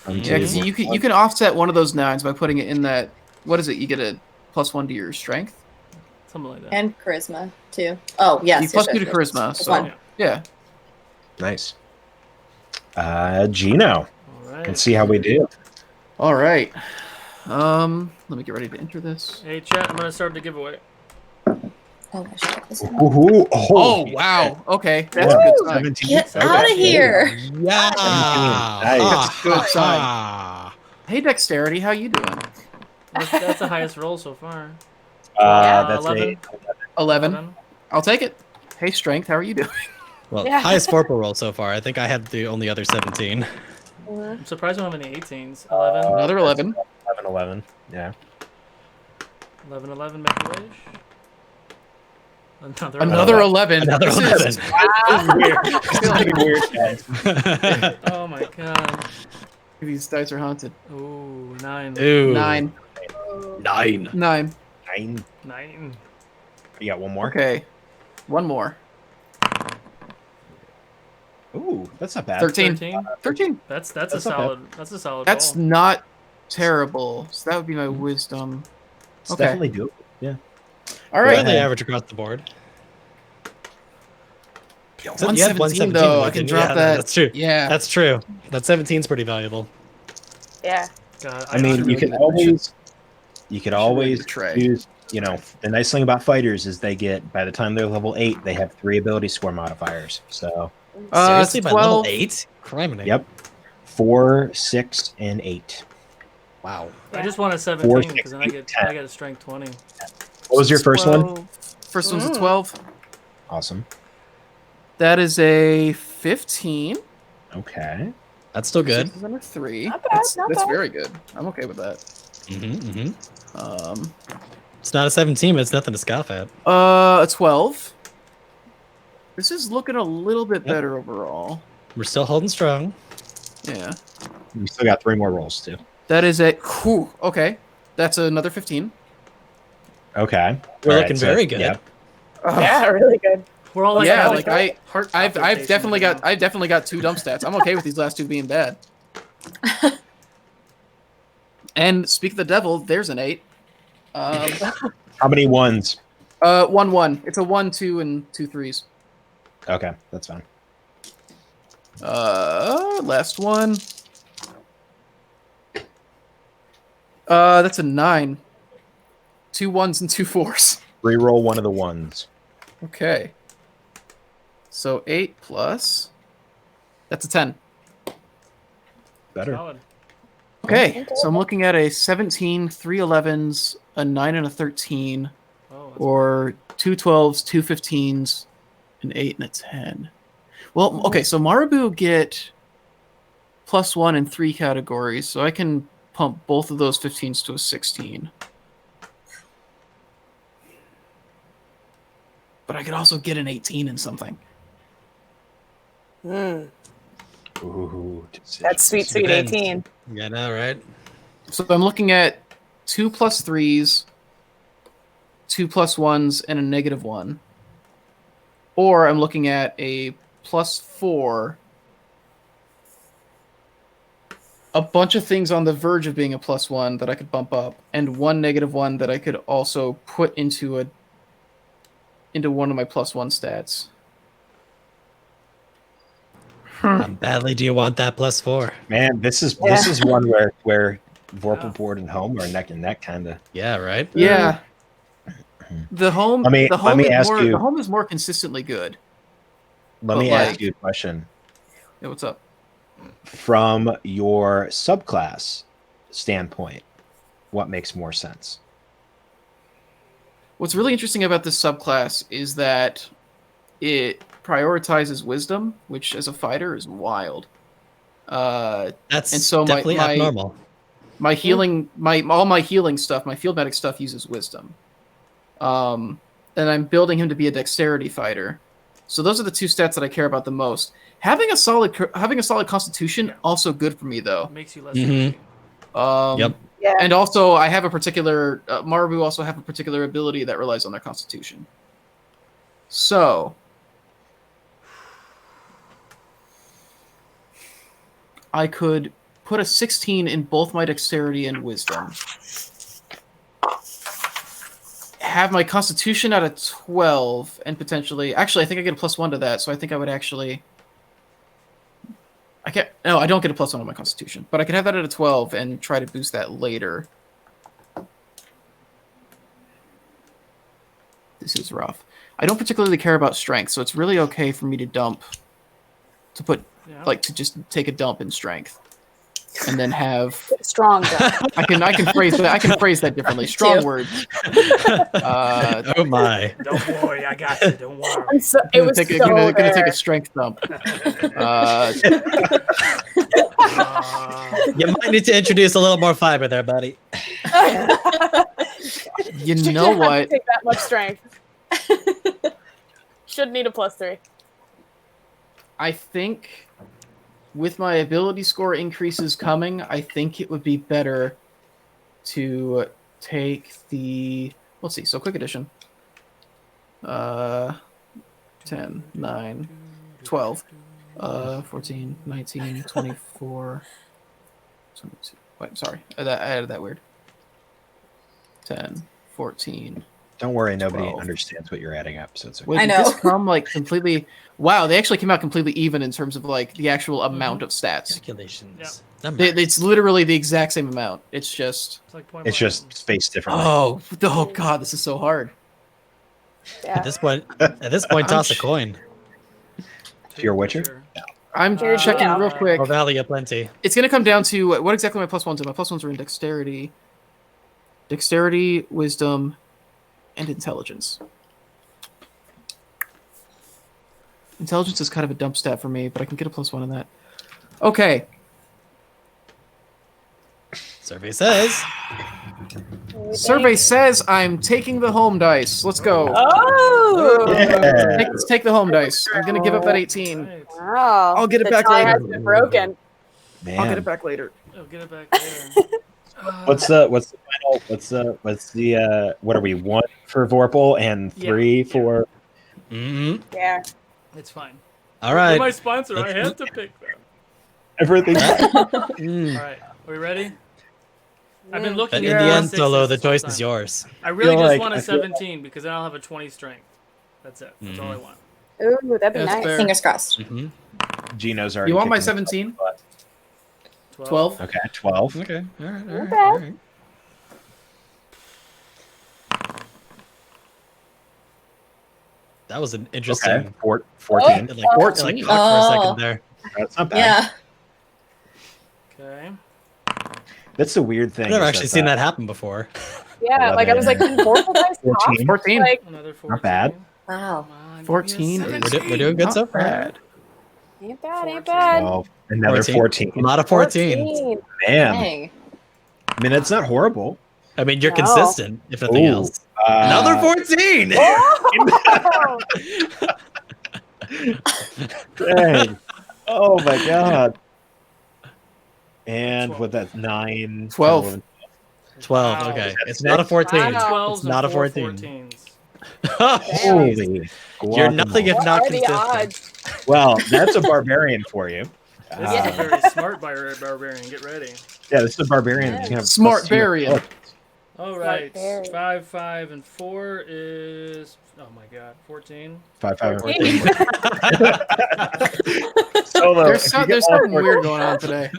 Yeah, because you can offset one of those 9s by putting it in that. What is it? You get a +1 to your strength. Something like that. And charisma, too. Oh, yes. You yes, plus yes, 2 to yes. charisma. Plus So 1. yeah. Nice. Gino. All Let's right. see how we do. All right. Let me get ready to enter this. Hey, chat, I'm going to start the giveaway. Oh, I should check this one. Ooh, Oh wow. Okay, that's a good sign. 17. Get Okay. out of here. Yeah. Nice. Good sign. Ah. Hey, Dexterity, how you doing? That's the highest roll so far. That's 11. 11. I'll take it. Hey, Strength, how are you doing? Well, Yeah. highest Vorpal roll so far. I think I had the only other 17. I'm surprised I don't have any 18s. 11. Another 11. 11. Yeah. 11, 11, make a wish. Another 11. Another This 11. is- It's getting weird, guys. Oh my god. These dice are haunted. Ooh, 9. Ooh. 9. 9. 9. 9. 9. You got one more? Okay. One more. Ooh, that's not bad. 13. 13. 13. That's a That's not solid. That's a solid. That's roll. not terrible. So that would be my wisdom. It's Okay. definitely doable. Yeah. All Fairly right. average across the board. Yeah, So you have 117 though. I can drop yeah, that. That's true. Yeah. That's true. That 17 is pretty valuable. Yeah. God, I mean, really you could good. always really get a tray. use, the nice thing about fighters is they get, by the time they're level 8, they have 3 ability score modifiers. So, Seriously, It's by level 12. 8? Criminy. yep. 4, 6, and 8. Wow. I just want a 4, 17 6, because then 8, 10. I get a strength 20. What was your first one? 12. First one's a 12. Awesome. That is a 15. Okay. That's still good. 6 and a 3. Not bad, That's not bad. very good. I'm okay with that. Mm-hmm. Um, It's not a 17, but it's nothing to scoff at. a 12. This is looking a little bit Yep. better overall. We're still holding strong. Yeah. We still got 3 more rolls, too. That is a whew, okay. That's another 15. Okay. We're All right, looking so, very good. yeah. Yeah, really good. We're all like, Yeah, having like I heart I've palpitations definitely right got now. I've definitely got 2 dump stats. I'm okay with these last 2 being bad. And speak of the devil, there's an 8. How many ones? 1-1. It's a 1, 2, and 2 3s. Okay, that's fine. Last one. That's a 9. 2 1s and 2 4s. Reroll one of the ones. Okay. So 8 plus. That's a 10. Better. Solid. Okay, so I'm looking at a 17, 3 11s, a 9 and a 13, Oh, that's or 2 12s, 2 15s, an 8 and a 10. Well, okay, so Marabu get +1 in 3 categories, so I can pump both of those 15s to a 16. But I could also get an 18 in something. Mm, Ooh, that's sweet, sweet Depends. 18. Yeah, I know, right? So I'm looking at 2 plus 3s, 2 plus 1s, and a -1. Or I'm looking at a +4, a bunch of things on the verge of being a +1 that I could bump up, and one -1 that I could also put into one of my +1 stats. How badly do you want that +4? Man, this is one where Vorpal board and home are neck and neck, kind of. Yeah, right? Yeah. The home Let me is ask more you- the home is more consistently good. Let But, me like- ask you a question. Yeah, what's up? From your subclass standpoint, what makes more sense? What's really interesting about this subclass is that it prioritizes wisdom, which as a fighter is wild. That's And so definitely my abnormal. my healing, all my healing stuff, my field medic stuff uses wisdom. And I'm building him to be a dexterity fighter. So those are the 2 stats that I care about the most. Having a solid constitution also good for me though. makes you less. Mhm. Yep. Yeah. And also, I have a particular Marabu also have a particular ability that relies on their constitution. So, I could put a 16 in both my dexterity and wisdom. Have my constitution at a 12, and potentially... Actually, I think I get a +1 to that, so I think I would actually... I don't get a +1 on my constitution, but I could have that at a 12 and try to boost that later. This is rough. I don't particularly care about strength, so it's really okay for me to dump, Yeah. to just take a dump in strength, and then have... Strong gun. I can phrase that differently. Strong words. Oh my. Don't worry, I got you. Don't worry. It was Gonna take there. a strength dump. You might need to introduce a little more fiber there, buddy. You Shouldn't know have to what? Take that much strength. Should need a +3. I think with my ability score increases coming, I think it would be better to take the... Let's see. So quick addition. 10, 9, 12, 14, 19, 24, 22. Wait, sorry. I added that weird. 10, 14, Don't worry, nobody 12. understands what you're adding up, so it's okay. Wait, I did know. this come like completely? Wow, they actually came out completely even in terms of like the actual amount of stats. Calculations. It's literally the exact same amount. It's just. It's like point It's blank. just spaced differently. Oh God, this is so hard. At Yeah. this point, toss a coin. Your Witcher? Sure. I'm Here's checking Gino. real quick. Or Valley of Plenty. It's gonna come down to what exactly my plus ones are. My plus ones are in dexterity, wisdom, and intelligence. Intelligence is kind of a dump stat for me, but I can get a +1 in that. Okay. Survey says. Survey says I'm taking the home dice. Let's go. Oh. Yeah. Let's take the home dice. I'm gonna give up that 18. Right. Wow. I'll get it The back tie later. has been broken. Man. I'll get it back later. Oh, get it back there. What's the final what are we, 1 for Vorpal and 3 Yeah. for Mm-hmm. Yeah. It's fine. All They're right. my sponsor. I have to pick them. everything? Mm. All right. Are we ready? I've been Mm. looking But in at the the end, sixes Solo, the this whole choice time. is yours. I really feel just like- want a I feel like- 17 because then I'll have a 20 strength. That's it. That's all I want. Ooh, that'd be That's nice. fair. Fingers crossed. Mm-hmm. Gino's already. You want my kicking himself. 17? 12. 12? Okay, 12. Okay. All right. All right. Okay. All right. That was an interesting. Okay, 14. It like, 14. It like caught for a Oh. second there. That's not bad. Yeah. Okay. That's the weird thing. I've never is actually seen that happen before. Yeah, like I was like, can Vorpal dice top? 14. 14. Like, Another 14. Not bad. Wow. Come on, give me a 14. We're, 17. we're doing good so Not far. bad. ain't bad, ain't 14. bad. 12. Another 14. A lot of 14. 14. Man, Dang. I mean, that's not horrible. I mean, you're No. consistent, if nothing Ooh. else. Another 14. Oh! Dang. Oh my god. And 12. with that 9, 12. 11. 12. Wow. Okay. That's It's not a 14. Wow. 12s It's not a and 4 14. 14s. Holy You're nothing if guacamole. not What are the consistent. odds? Well, that's a barbarian for you. This is a very smart barbarian. Get ready. Yeah, this is a barbarian. Yeah. He's gonna have Smart +2 barian. intelligence. All right. Very. 5, 5, and 4 is. Oh my god. 14. 5, 5, and 14. 14. Solo, There's, if you get there's all something 14 weird going on today.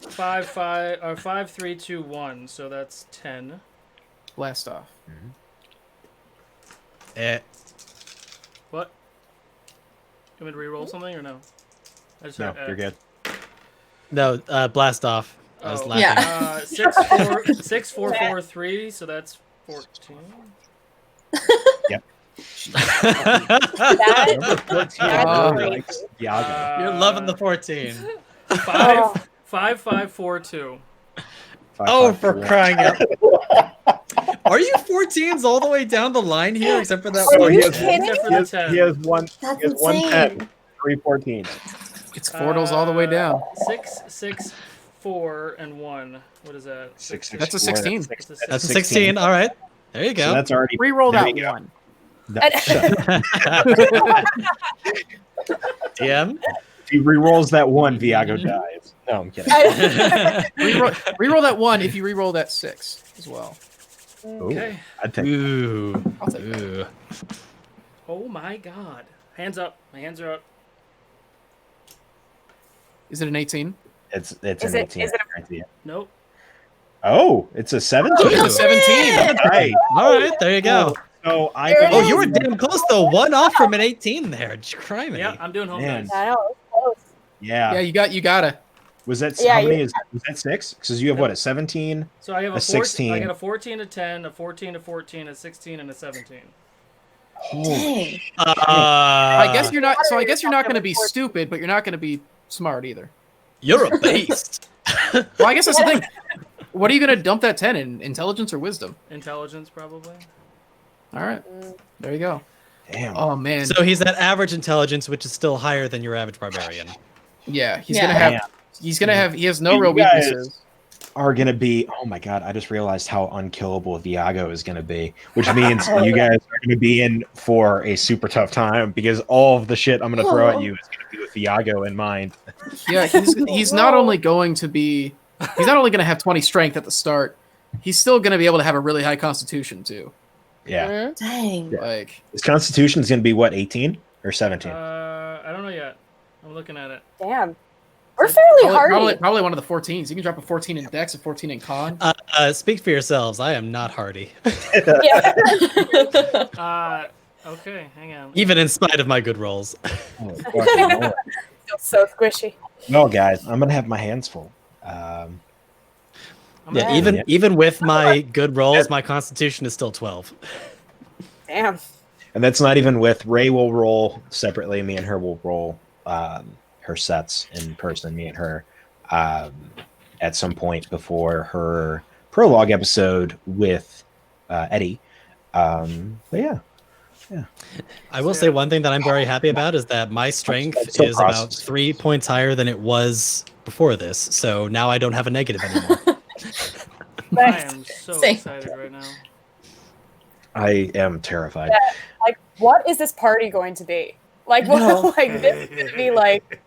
5, 5, or 5, 3, 2, 1. So that's 10. Blast off. Eh, What? You want me to reroll something or no? I just No, heard, you're good. no, blast off. I was Oh. laughing. Yeah. 6, 4, 4, 3. So that's 14. That, Number 14 Oh. really likes Diago. You're loving the 14. 5, 5, 5, 4, 2. 5, Oh, 5, for 4. crying out! Are you 14s all the way down the line here, except for that Are one? you Except kidding? for He the has, 10. he has one. That's He has one 10, insane. 3 14. It's 4 all the way down. 6, 6, 4, and 1. What is that? 6, 6, That's a 4, 16. That's a That's a 16. All right. There you So go. that's already. Reroll there that you go. one. DM. If he rerolls that one, Viago dies. No, I'm kidding. Reroll that one if you reroll that 6 as well. Ooh, Okay. I'd take Ooh. I'll take that. Ooh. Oh my god. Hands up. My hands are up. Is it an 18? it's Is an it- 18. is it I guarantee it. Nope. Oh, it's a 17. Ooh. 17. Right. All right. There you go. So I. There it Oh, is. you were damn close though. One off from an 18 there. Criminy. Yeah, I'm doing home Man. dice. I know, it's close. Yeah. Yeah, you gotta. Was that Yeah, how you- many? Was that 6? Because you have what, a 17? So I have A a 16. I got a 14, a 10, a 14, a 14, a 16, and a 17. Dang. I guess you're not. So I guess you're not gonna be stupid, but you're not gonna be smart either. You're a beast. Well, I guess that's the thing. What are you gonna dump that 10 in? Intelligence or wisdom? Intelligence, probably. All right, there you go. Damn. Oh man. So he's at average intelligence, which is still higher than your average barbarian. Yeah, he's Yeah. gonna have. Damn. He's gonna have. He has no You real guys- weaknesses. Are going to be. Oh my God. I just realized how unkillable Viago is going to be, which means you guys are going to be in for a super tough time because all of the shit I'm going to throw at you is going to be with Viago in mind. Yeah, he's not only going to be. He's not only gonna have 20 strength at the start. he's still going to be able to have a really high constitution too. Yeah. Mhm. Dang. Yeah. Like, His constitution is going to be what, 18 or 17? I don't know yet. I'm looking at it. Damn. We're fairly hardy. probably one of the 14s. You can drop a 14 in Dex, a 14 in Con. Speak for yourselves. I am not hardy, Yeah. Okay, hang on. even in spite of my good rolls. Oh, fucking Lord. Feels so squishy. Well, guys, I'm going to have my hands full. I'm Yeah, gonna- even with my good rolls, my constitution is still 12. Damn. And that's not even with Ray will roll separately. Me and her will roll her sets in person, me and her, at some point before her prologue episode with Eddie. But yeah. I will say one thing that I'm very happy about is that my strength still is about processing. 3 points higher than it was before this. So now I don't have a negative anymore. I am so Same. excited right now. I am terrified. Like, what is this party going to be? Like, what? No. Like, this is gonna be like.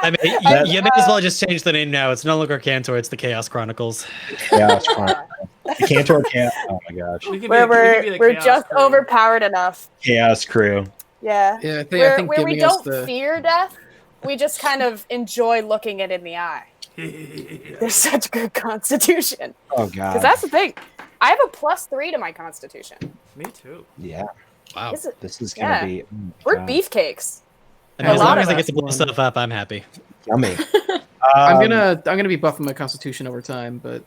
I mean, you may as well just change the name now. It's no longer Kantor, it's the Chaos Chronicles. Chaos Chronicles. Kantor Chaos. Oh my gosh. We could Where be the we're Chaos just Crew. overpowered enough. Chaos Crew. Yeah. Yeah, I think Where we giving us don't fear death, we just kind of enjoy looking it in the eye. There's such good constitution. Oh Because god. that's the thing. I have a +3 to my constitution. Me too. Yeah. Wow. This is gonna Yeah. be. We're God, beefcakes. I mean, A as lot long of as I get us to blow won. stuff up, I'm happy. Yummy. I'm Um, gonna be buffing my constitution over time, but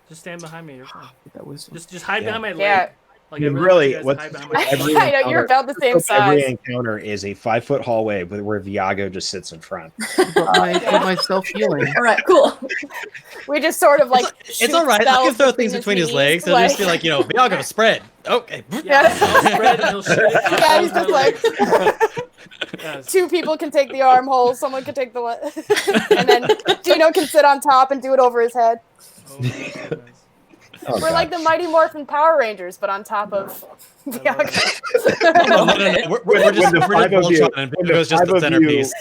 Just stand behind me. You're fine. get that wisdom. Just hide Yeah. behind my leg. Yeah. Like, I mean, want really, you guys to what's hide behind with my every I know, you're encounter- about the same with every size. encounter is a 5-foot hallway where Viago just sits in front. my self healing. All right, cool. We just sort of like. It's all right. I can throw things between his legs. He'll just be like, Viago, spread. Okay. Yeah, he'll spread and he'll shoot it. Yeah, he's just like. Yes. 2 people can take the armhole, someone can take the and then Dino can sit on top and do it over his head. Oh, my goodness. Oh, We're God. like the Mighty Morphin Power Rangers, but on top of Viago. No. We're just When the five of you- Voltron and when the Viago's just five the of you- centerpiece.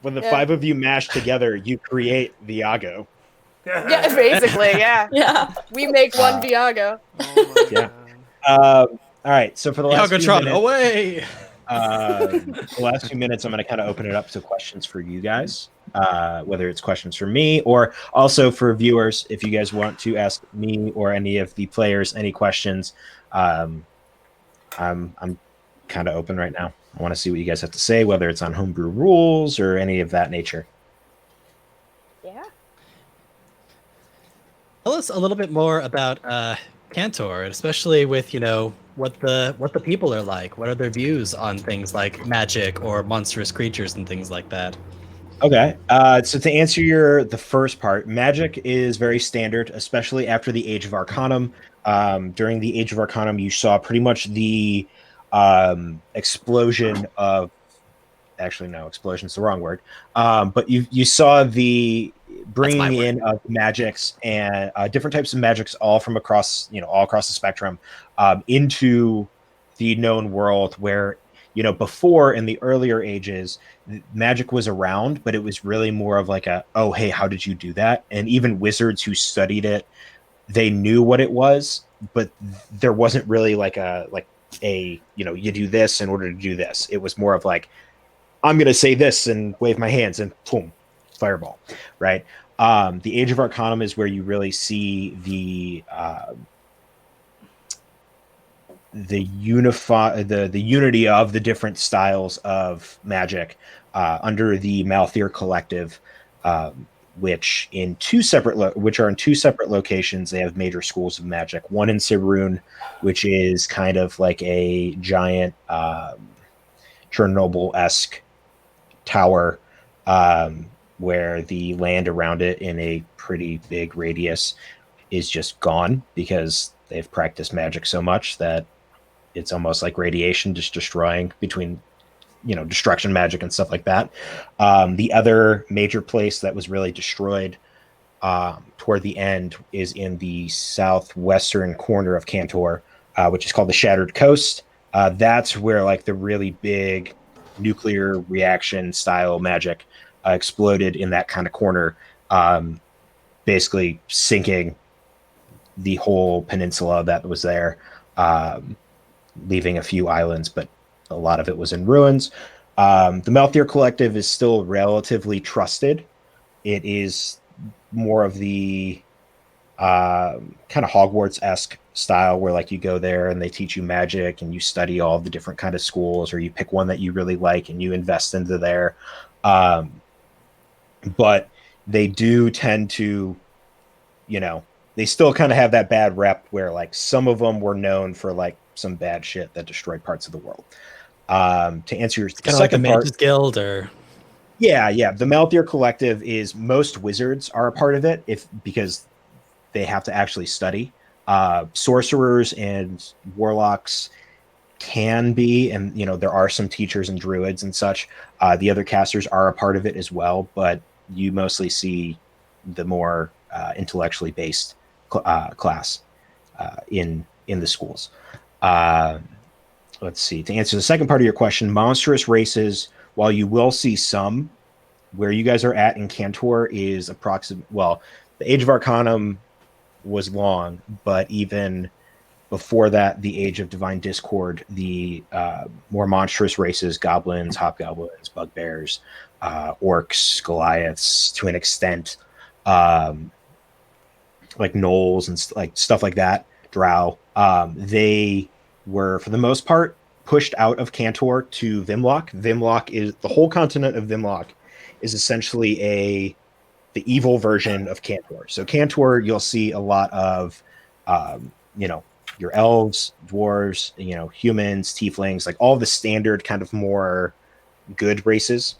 When the Yeah. 5 of you mash together, you create Viago. Yeah, basically, yeah. Yeah. We make one Viago. Oh my Yeah. God. All right, so for the last few Viagotron, minutes, away! the last few minutes, I'm going to kind of open it up to questions for you guys, whether it's questions for me or also for viewers. If you guys want to ask me or any of the players any questions, I'm kind of open right now. I want to see what you guys have to say, whether it's on homebrew rules or any of that nature. Yeah. Tell us a little bit more about Kantor, especially with what the people are like. What are their views on things like magic or monstrous creatures and things like that? Okay, so to answer the first part, magic is very standard, especially after the Age of Arcanum. During the Age of Arcanum, you saw pretty much the explosion of. Actually, no, explosion's the wrong word. But you saw the bringing in of magics and different types of magics, all from across the spectrum, into the known world where. Before in the earlier ages, magic was around, but it was really more of like oh, hey, how did you do that? And even wizards who studied it, they knew what it was, but there wasn't really like you do this in order to do this. It was more of like, I'm going to say this and wave my hands and boom, fireball, right? The Age of Arcanum is where you really see the unity of the different styles of magic under the Malthir Collective, which are in two separate locations. They have major schools of magic. One in Siroon, which is kind of like a giant Chernobyl-esque tower, where the land around it in a pretty big radius is just gone because they've practiced magic so much that it's almost like radiation, just destroying between, destruction magic and stuff like that. The other major place that was really destroyed toward the end is in the southwestern corner of Kantor, which is called the Shattered Coast. That's where like the really big nuclear reaction style magic exploded in that kind of corner. basically sinking the whole peninsula that was there, leaving a few islands, but a lot of it was in ruins. The Malthier Collective is still relatively trusted. It is more of the kind of Hogwarts-esque style where like you go there and they teach you magic and you study all the different kind of schools, or you pick one that you really like and you invest into there. But they do tend to, they still kind of have that bad rep where like some of them were known for like some bad shit that destroyed parts of the world. To answer your Kind of like the second part, Mages Guild, or yeah, the Malthier Collective is, most wizards are a part of it because they have to actually study. Sorcerers and warlocks can be, and there are some teachers and druids and such. The other casters are a part of it as well, but you mostly see the more intellectually based class in the schools. Let's see. To answer the second part of your question, monstrous races, while you will see some, where you guys are at in Kantor is approximate. Well, the Age of Arcanum was long, but even before that, the Age of Divine Discord, the more monstrous races, goblins, hobgoblins, bugbears, orcs, Goliaths, to an extent, like gnolls and like stuff like that, drow, they were, for the most part, pushed out of Kantor to Vimlock. Vimlock is, the whole continent of Vimlock is essentially the evil version of Kantor. So Kantor, you'll see a lot of, your elves, dwarves, humans, tieflings, like all the standard kind of more good races,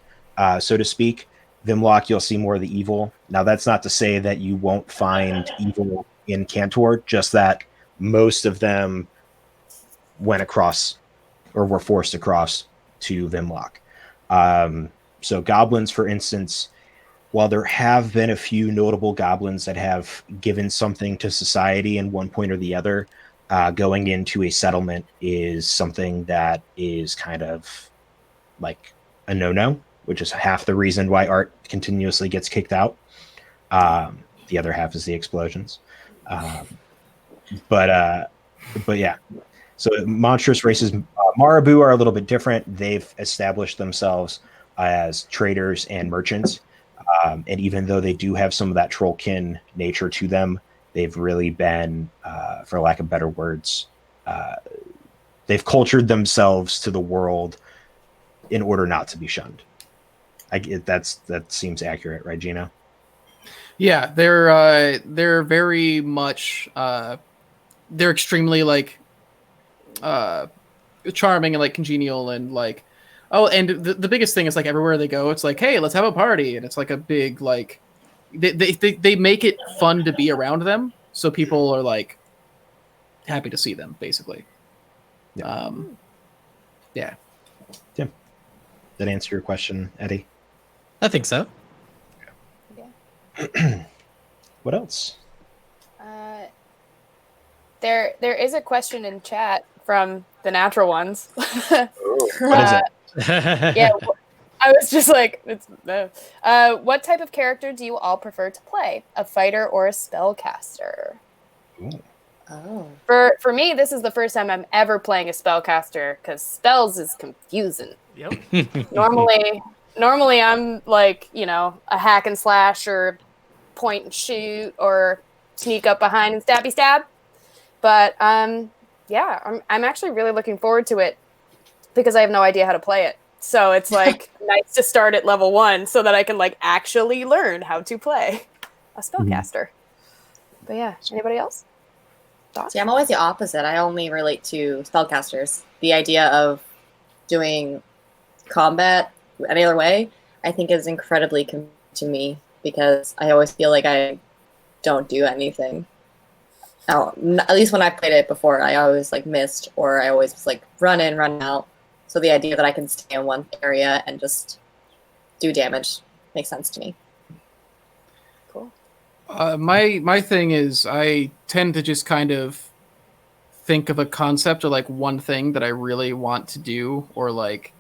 so to speak. Vimlock, you'll see more of the evil. Now, that's not to say that you won't find evil in Kantor, just that most of them went across or were forced across to Vimlock. So goblins, for instance, while there have been a few notable goblins that have given something to society in one point or the other, going into a settlement is something that is kind of like a no-no, which is half the reason why art continuously gets kicked out. The other half is the explosions. But yeah. So monstrous races, Marabu are a little bit different. They've established themselves as traders and merchants. And even though they do have some of that trollkin nature to them, they've really been, for lack of better words, they've cultured themselves to the world in order not to be shunned. That seems accurate, right, Gino? Yeah, they're very much they're extremely like charming and like congenial and like, oh, and the biggest thing is like everywhere they go, it's like, hey, let's have a party, and it's like a big like they make it fun to be around them, so people are like happy to see them basically. Yeah. Yeah. Tim, did that answer your question, Eddie? I think so. What else? There is a question in chat from the natural ones. What is it? Yeah, I was just like, what type of character do you all prefer to play? A fighter or a spellcaster? Ooh. Oh. For me, this is the first time I'm ever playing a spellcaster because spells is confusing. Yep. Normally I'm like, a hack and slash or point and shoot or sneak up behind and stabby stab. But yeah, I'm actually really looking forward to it because I have no idea how to play it. So it's like nice to start at level 1 so that I can like actually learn how to play a spellcaster. But yeah, anybody else? Thoughts? See, I'm always the opposite. I only relate to spellcasters. The idea of doing combat any other way, I think is incredibly confusing to me because I always feel like I don't do anything. Now, at least when I played it before, I always like missed, or I always was like run in, run out. So the idea that I can stay in one area and just do damage makes sense to me. Cool. My thing is I tend to just kind of think of a concept or like one thing that I really want to do, or like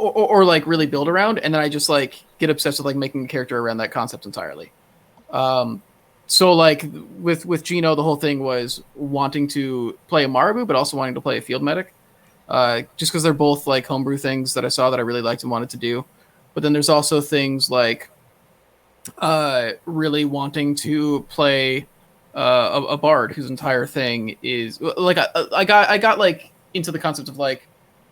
or like really build around, and then I just like get obsessed with like making a character around that concept entirely. So like with Gino, the whole thing was wanting to play a Marabu, but also wanting to play a field medic. Just because they're both like homebrew things that I saw that I really liked and wanted to do. But then there's also things like really wanting to play a bard whose entire thing is like I got like into the concept of like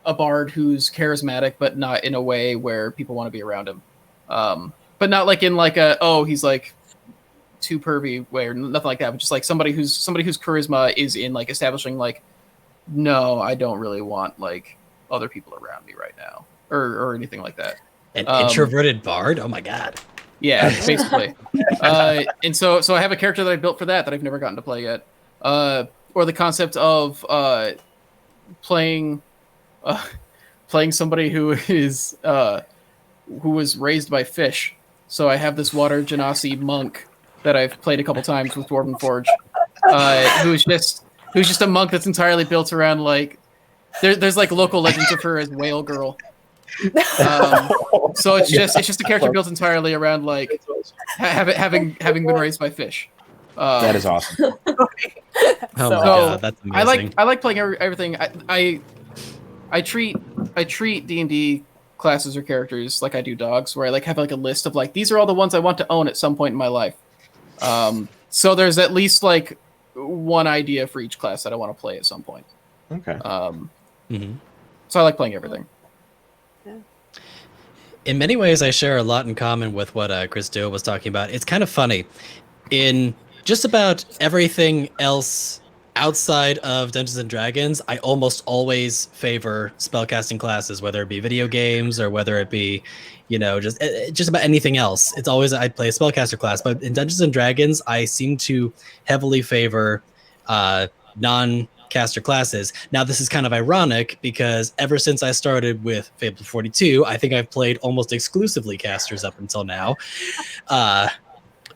a bard who's charismatic but not in a way where people want to be around him, but not like in like a he's like too pervy way or nothing like that, but just like somebody whose charisma is in like establishing like, no, I don't really want like other people around me right now or anything like that. An introverted bard? Oh my god. Yeah, basically. And so I have a character that I built for that I've never gotten to play yet. Or the concept of playing somebody who is who was raised by fish. So I have this water genasi monk that I've played a couple times with Dwarven Forge, who's just a monk that's entirely built around like there's like local legends of her as Whale Girl. So it's just a character built entirely around like having been raised by fish. That is awesome. Oh my god, that's amazing. I like playing everything. I treat D&D classes or characters like I do dogs, where I like have like a list of like these are all the ones I want to own at some point in my life. So there's at least like one idea for each class that I want to play at some point. Okay. So I like playing everything. In many ways, I share a lot in common with what Chris Duo was talking about. It's kind of funny. In just about everything else outside of Dungeons and Dragons, I almost always favor spellcasting classes, whether it be video games or whether it be, just about anything else. It's always I'd play a spellcaster class. But in Dungeons and Dragons, I seem to heavily favor non-caster classes. Now, this is kind of ironic because ever since I started with Fable 42, I think I've played almost exclusively casters up until now.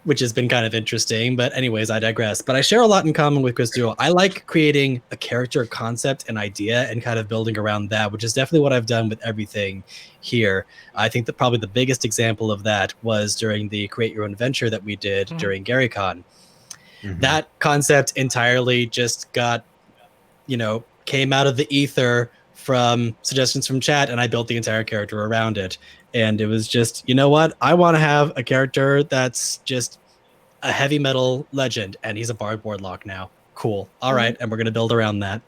Which has been kind of interesting, but anyways, I digress. But I share a lot in common with Chris Duo. I like creating a character concept and idea and kind of building around that, which is definitely what I've done with everything here. I think that probably the biggest example of that was during the Create Your Own Adventure that we did during GaryCon. That concept entirely just got, came out of the ether from suggestions from chat, and I built the entire character around it. And it was just, you know what? I want to have a character that's just a heavy metal legend, and he's a bard warlock now. Cool. All right, and we're gonna build around that.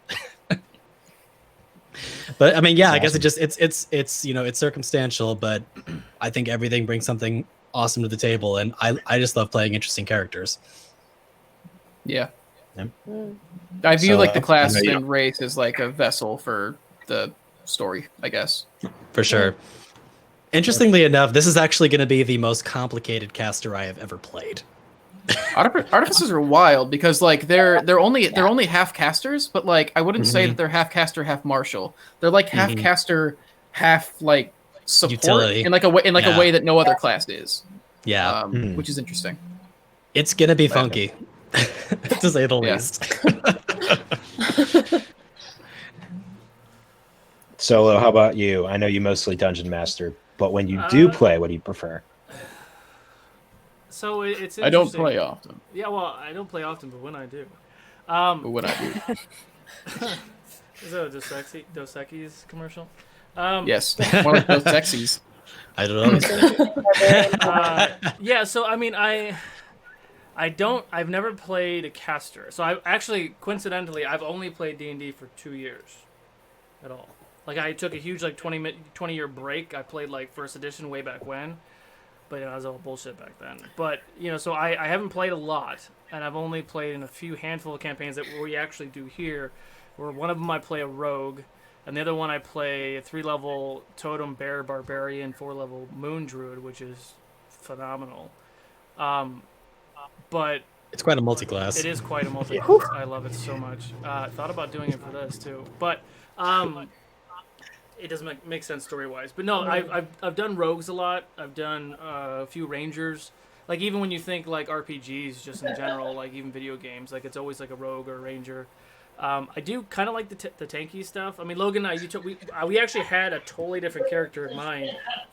But I mean, yeah, I guess it's circumstantial, but I think everything brings something awesome to the table, and I just love playing interesting characters. Yeah. Yep. I view So, like the class I know you and race as like a vessel for the story, I guess. For sure. Interestingly enough, this is actually going to be the most complicated caster I have ever played. Artificers are wild because like they're only half casters, but like I wouldn't say that they're half caster, half martial. They're like half caster, half like support Utility. in like a way that no other class is. Yeah. Which is interesting. It's going to be funky, to say the least. Solo, how about you? I know you mostly dungeon master, but when you do play, what do you prefer? So it's I don't interesting. play often. Yeah, well, I don't play often, but when I do. But when I do. Is that a Dos Equis commercial? Yes. More like those sexies. I don't know. Yeah, so I mean, I've never played a caster. So I actually, coincidentally, I've only played D&D for 2 years at all. Like I took a huge 20-year break. I played like first edition way back when, but that was all bullshit back then. But so I haven't played a lot, and I've only played in a handful of campaigns that we actually do here. Where one of them I play a rogue, and the other one I play a 3-level totem bear barbarian, 4-level moon druid, which is phenomenal. But It's quite a multi-class. it is quite a multi-class. I love it so much. Thought about doing it for this too, but it doesn't make sense story-wise. But no, I've done rogues a lot. I've done a few rangers. Like even when you think like RPGs, just in general, like even video games, like it's always like a rogue or a ranger. I do kind of like the tanky stuff. I mean, Logan and I, we actually had a totally different character in mind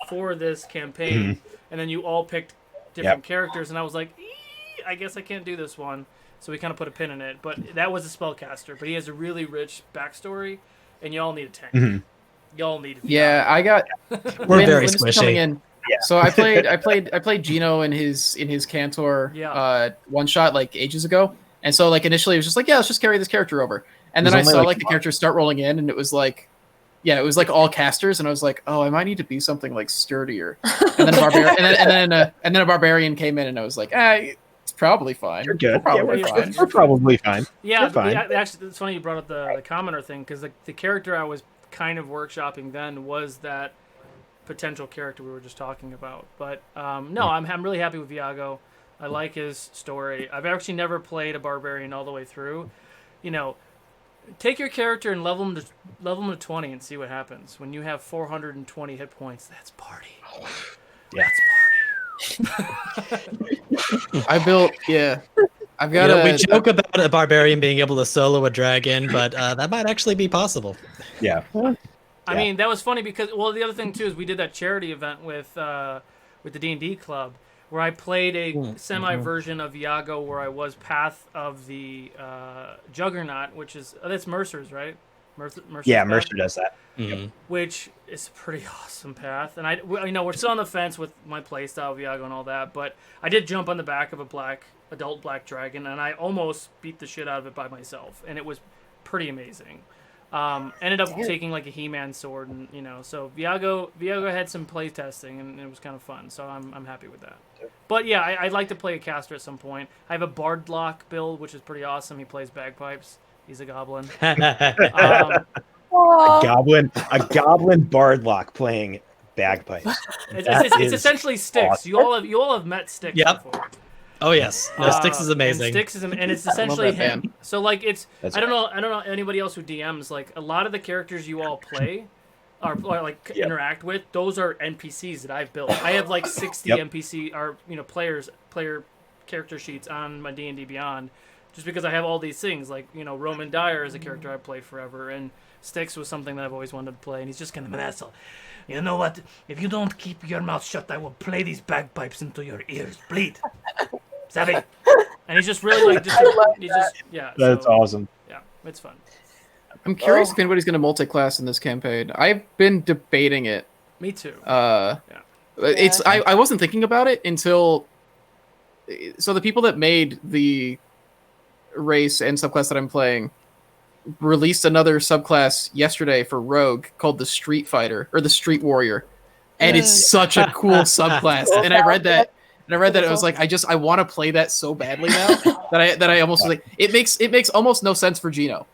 for this campaign, and then you all picked different characters, and I was like, I guess I can't do this one. So we kind of put a pin in it. But that was a spellcaster, but he has a really rich backstory, and y'all need a tank. Y'all need it. Yeah, I got. We're very Lynn is coming squishy. in. So I played Gino in his Kantor one shot like ages ago, and so like initially it was just like, yeah, let's just carry this character over, and then I saw like the characters start rolling in, and it was like, yeah, it was like all casters, and I was like, oh, I might need to be something like sturdier, and then a barbarian came in, and I was like, it's probably fine. You're good. We're fine. We're probably fine. Yeah, we're fine. Actually, it's funny you brought up the commoner thing, because the character I was kind of workshopping then was that potential character we were just talking about. But no, I'm really happy with Viago. I like his story. I've actually never played a barbarian all the way through. You know, take your character and level him to 20 and see what happens. When you have 420 hit points, that's party. Yeah. That's party. I've got we joke about a barbarian being able to solo a dragon, but that might actually be possible. Yeah. I mean, that was funny because, well, the other thing too is we did that charity event with the D&D club where I played a semi-version of Iago where I was Path of the Juggernaut, which is that's Mercer's, right? Mercer's path, Mercer does that. which is a pretty awesome path. And we're still on the fence with my playstyle of Iago and all that, but I did jump on the back of a adult black dragon, and I almost beat the shit out of it by myself, and it was pretty amazing. Ended up taking like a He-Man sword, and so Viago had some play testing, and it was kind of fun. So I'm happy with that. But yeah, I'd like to play a caster at some point. I have a Bardlock build, which is pretty awesome. He plays bagpipes. He's a goblin. A goblin bardlock playing bagpipes. It's essentially Styx. awesome. You all have met Styx before. Oh yes, no, Styx is amazing. And Styx and it's essentially him. band. So like That's I don't know anybody else who DMs, like a lot of the characters you all play or like interact with, those are NPCs that I've built. I have like 60 NPC or player character sheets on my D&D Beyond, just because I have all these things. Like Roman Dyer is a character I've played forever, and Styx was something that I've always wanted to play, and he's just kind of an asshole. You know what? If you don't keep your mouth shut, I will play these bagpipes into your ears. Bleed. Savvy. And he's just really like, That's awesome. Yeah, it's fun. I'm curious if anybody's going to multi-class in this campaign. I've been debating it. Me too. I wasn't thinking about it until. So the people that made the race and subclass that I'm playing released another subclass yesterday for Rogue called the Street Fighter or the Street Warrior, and it's such a cool subclass. And I read that. And I read that it was like I want to play that so badly now that I almost was like it makes almost no sense for Gino.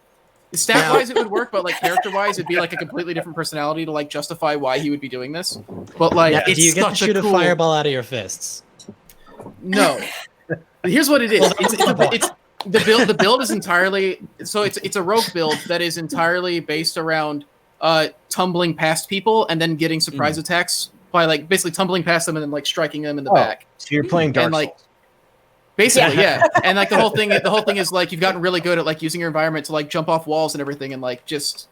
Stat wise it would work, but like character wise it'd be like a completely different personality to like justify why he would be doing this. But like it's do you get to such shoot a cool... fireball out of your fists? No. Here's what it is. It's the build is entirely it's a rogue build that is entirely based around tumbling past people and then getting surprise attacks by like basically tumbling past them and then like striking them in the back. So you're playing Dark Souls. Souls. Basically, yeah. And like the whole thing is like you've gotten really good at like using your environment to like jump off walls and everything and like just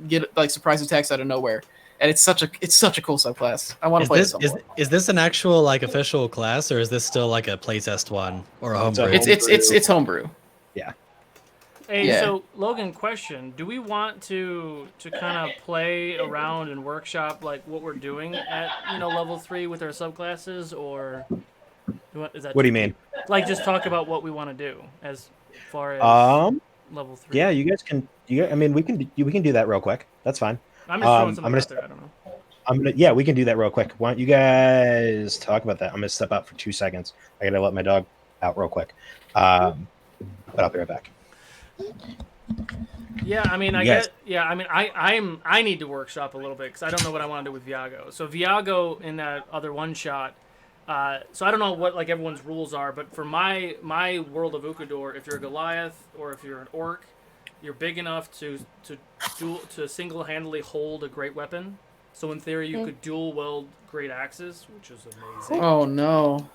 get like surprise attacks out of nowhere. And it's such a cool subclass. I want to play this. Is this an actual like official class, or is this still like a playtest one or a homebrew? It's homebrew. Yeah. Hey, Yeah. so Logan, question: do we want to kind of play around and workshop like what we're doing at level 3 with our subclasses, or is that? What do you mean? Like just talk about what we want to do as far as level 3. Yeah, you guys can. I mean, we can do that real quick. That's fine. I'm just throwing something out there. I don't know. Yeah, we can do that real quick. Why don't you guys talk about that? I'm gonna step out for 2 seconds. I gotta let my dog out real quick. But I'll be right back. Yeah, I mean, I need to workshop a little bit because I don't know what I want to do with Viago. So Viago in that other one shot. So I don't know what like everyone's rules are, but for my world of Ukador, if you're a Goliath or if you're an orc, you're big enough to single-handedly hold a great weapon. So in theory, you could dual wield great axes, which is amazing. Oh no.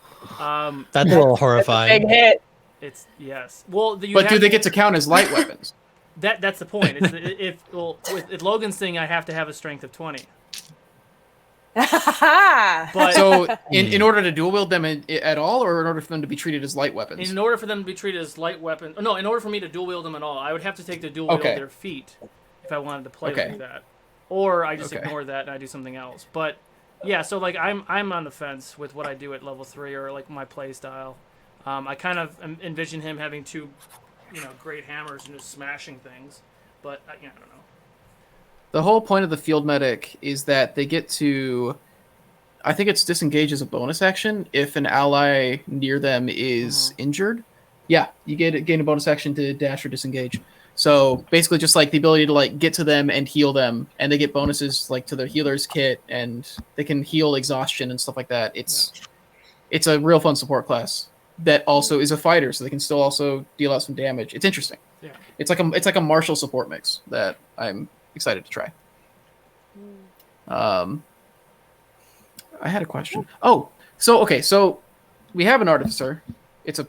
That's a little horrifying. Big hit. It's yes. Well, But do they get to count as light weapons? That's the point. It's with Logan's thing, I have to have a strength of 20. But So, in order to dual wield them at all, or in order for them to be treated as light weapons? in order for them to be treated as light weapons, no, in order for me to dual wield them at all, I would have to take the dual wield their feet if I wanted to play like that, or I just ignore that and I do something else. But yeah, so like I'm on the fence with what I do at level 3 or like my play style. I kind of envision him having two, great hammers and just smashing things, but I don't know. The whole point of the field medic is that they get to, I think it's disengage as a bonus action if an ally near them is injured. Yeah, you gain a bonus action to dash or disengage. So basically just like the ability to like get to them and heal them, and they get bonuses like to their healer's kit, and they can heal exhaustion and stuff like that. It's a real fun support class that also is a fighter, so they can still also deal out some damage. It's interesting. Yeah. It's like a martial support mix that I'm excited to try. I had a question. Oh, so we have an artificer. It's a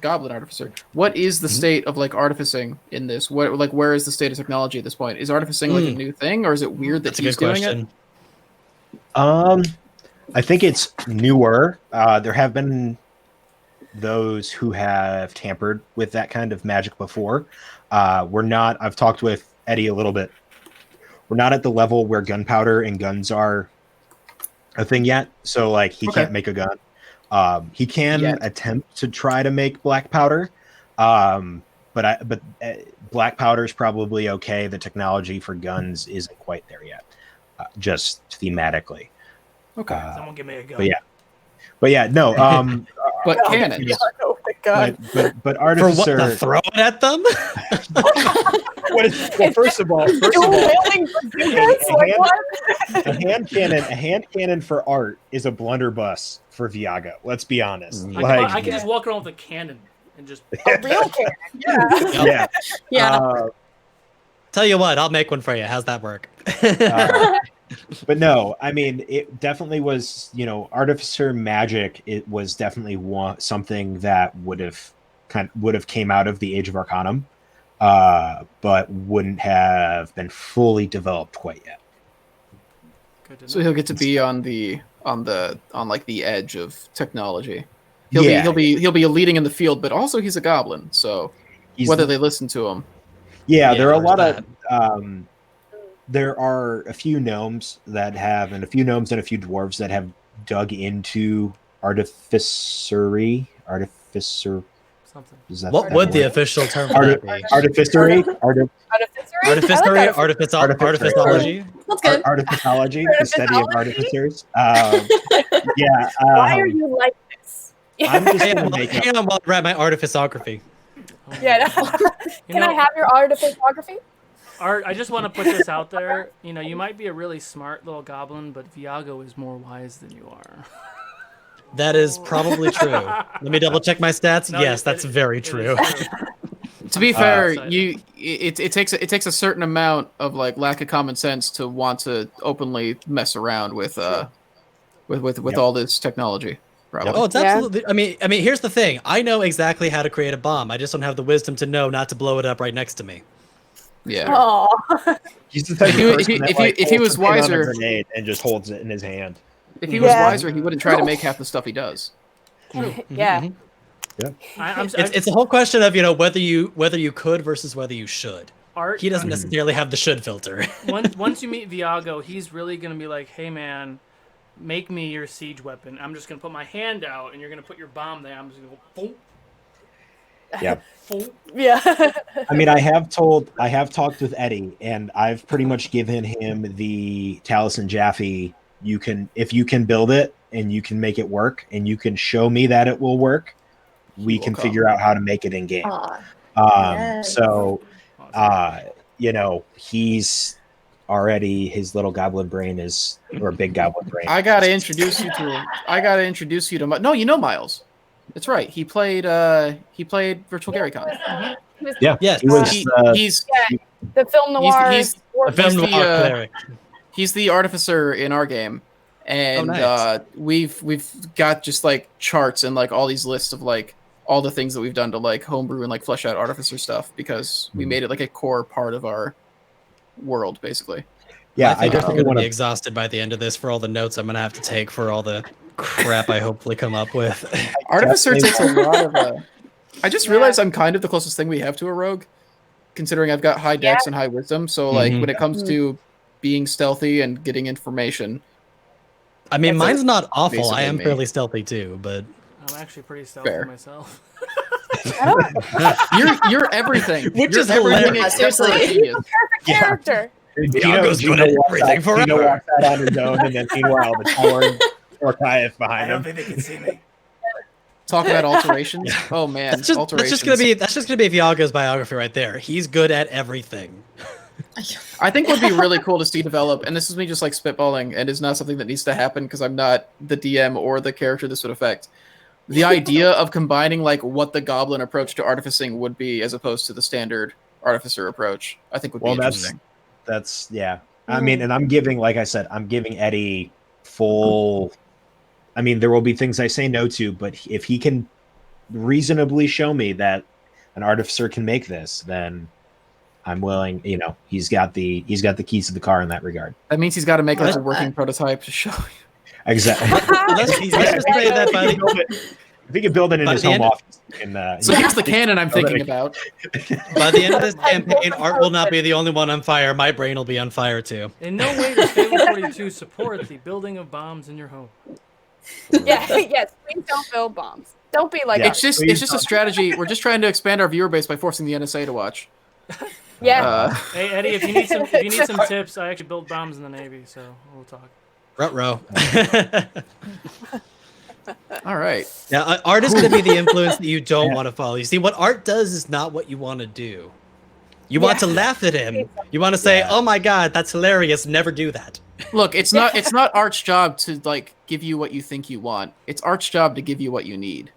goblin artificer. What is the state of like artificing in this? Where is the state of technology at this point? Is artificing like a new thing, or is it weird that he's doing it? I think it's newer. There have been those who have tampered with that kind of magic before. I've talked with Eddie a little bit. We're not at the level where gunpowder and guns are a thing yet. So like he can't make a gun. He can attempt to try to make black powder. But black powder is probably okay. The technology for guns isn't quite there yet. Just thematically. Okay. Someone give me a gun. But yeah, no. But cannons. But artificer. For what? To throw it at them? First of all, a hand cannon for art is a blunderbuss for Viago. Let's be honest. I can just walk around with a cannon and just a real cannon. Yeah. Tell you what, I'll make one for you. How's that work? But no, I mean, it definitely was, artificer magic. It was definitely something that would have came out of the Age of Arcanum, but wouldn't have been fully developed quite yet. So he'll get to be on the edge of technology. He'll be leading in the field, but also he's a goblin. So whether they listen to him. Yeah, there are a lot of. There are a few gnomes and a few dwarves that have dug into artificer. something. What would the official term be? Artificery? Artificology? That's good. Artificology, the study of artificers. Why are you like this? I'm just Hang gonna on, make hang on while I grab my artificography. Yeah. Can I have your artificography? Art, I just want to put this out there. You might be a really smart little goblin, but Viago is more wise than you are. That is probably true. Let me double check my stats. Yes, that's very true. To be fair, it takes a certain amount of like lack of common sense to want to openly mess around with all this technology. Probably. Oh, it's absolutely. I mean, here's the thing. I know exactly how to create a bomb. I just don't have the wisdom to know not to blow it up right next to me. Yeah. Oh. If he was wiser, grenade and just holds it in his hand. If he was wiser, he wouldn't try to make half the stuff he does. Yeah. It's a whole question of whether you could versus whether you should. Art, he doesn't necessarily have the should filter. Once you meet Viago, he's really gonna be like, "Hey man, make me your siege weapon. I'm just gonna put my hand out, and you're gonna put your bomb there. I'm just gonna go boom." Yeah. Yeah. I mean, I have talked with Eddie, and I've pretty much given him the Taliesin Jaffe. If you can build it and you can make it work, and you can show me that it will work, we can figure out how to make it in game. Yes. So, he's already, his little goblin brain is, or big goblin brain. I gotta introduce you to. No, Miles. That's right. He played Virtual Gary Con. Yeah. Yes. He's the film noir. He's a film noir cleric. He's the artificer in our game, and nice. we've got just like charts and like all these lists of like all the things that we've done to like homebrew and like flesh out artificer stuff because we made it like a core part of our world, basically. Yeah, I think I'm definitely going to want be to. exhausted by the end of this for all the notes I'm going to have to take for all the crap I hopefully come up with. Artificer Definitely takes a lot of. I just realized I'm kind of the closest thing we have to a rogue, considering I've got high dex and high wisdom. So like when it comes to being stealthy and getting information, I mean, That's mine's not awful. I basically am me. fairly stealthy too, but I'm actually pretty stealthy Fair. myself. you're everything. Which You're is everything hilarious. except for a Seriously. genius. Character. Iago's good at everything Gino forever. walks out on his own, and then meanwhile, the towering Orkaev behind him. think they can see me. Talk about alterations. Oh man, That's just alterations. gonna be Iago's biography right there. He's good at everything. I think would be really cool to see develop, and this is me just like spitballing, and is not something that needs to happen because I'm not the DM or the character this would affect. The idea of combining like what the goblin approach to artificing would be as opposed to the standard artificer approach, I think would be interesting. That's yeah. I mean, and I'm giving, like I said, I'm giving Eddie full. I mean, there will be things I say no to, but if he can reasonably show me that an artificer can make this, then I'm willing. You know, he's got the keys to the car in that regard. That means he's got to make like a working prototype to show you. Exactly. Let's just say that by If he could build it in By his the home end- office, and So here's the canon I'm thinking about. by the end of this campaign, Art will not be the only one on fire. My brain will be on fire too. In no way does Halo 42 support the building of bombs in your home. Yeah, yes. Please don't build bombs. Don't be like Yeah. us. It's just a strategy. We're just trying to expand our viewer base by forcing the NSA to watch. Yeah. Hey Eddie, if you need some tips, I actually build bombs in the Navy, so we'll talk. Ruh-roh. All right. Now, Art is going to be the influence that you don't want to follow. You see, what Art does is not what you want to do. You want to laugh at him. You want to say, "Oh my God, that's hilarious." Never do that. Look, it's not Art's job to like give you what you think you want. It's Art's job to give you what you need.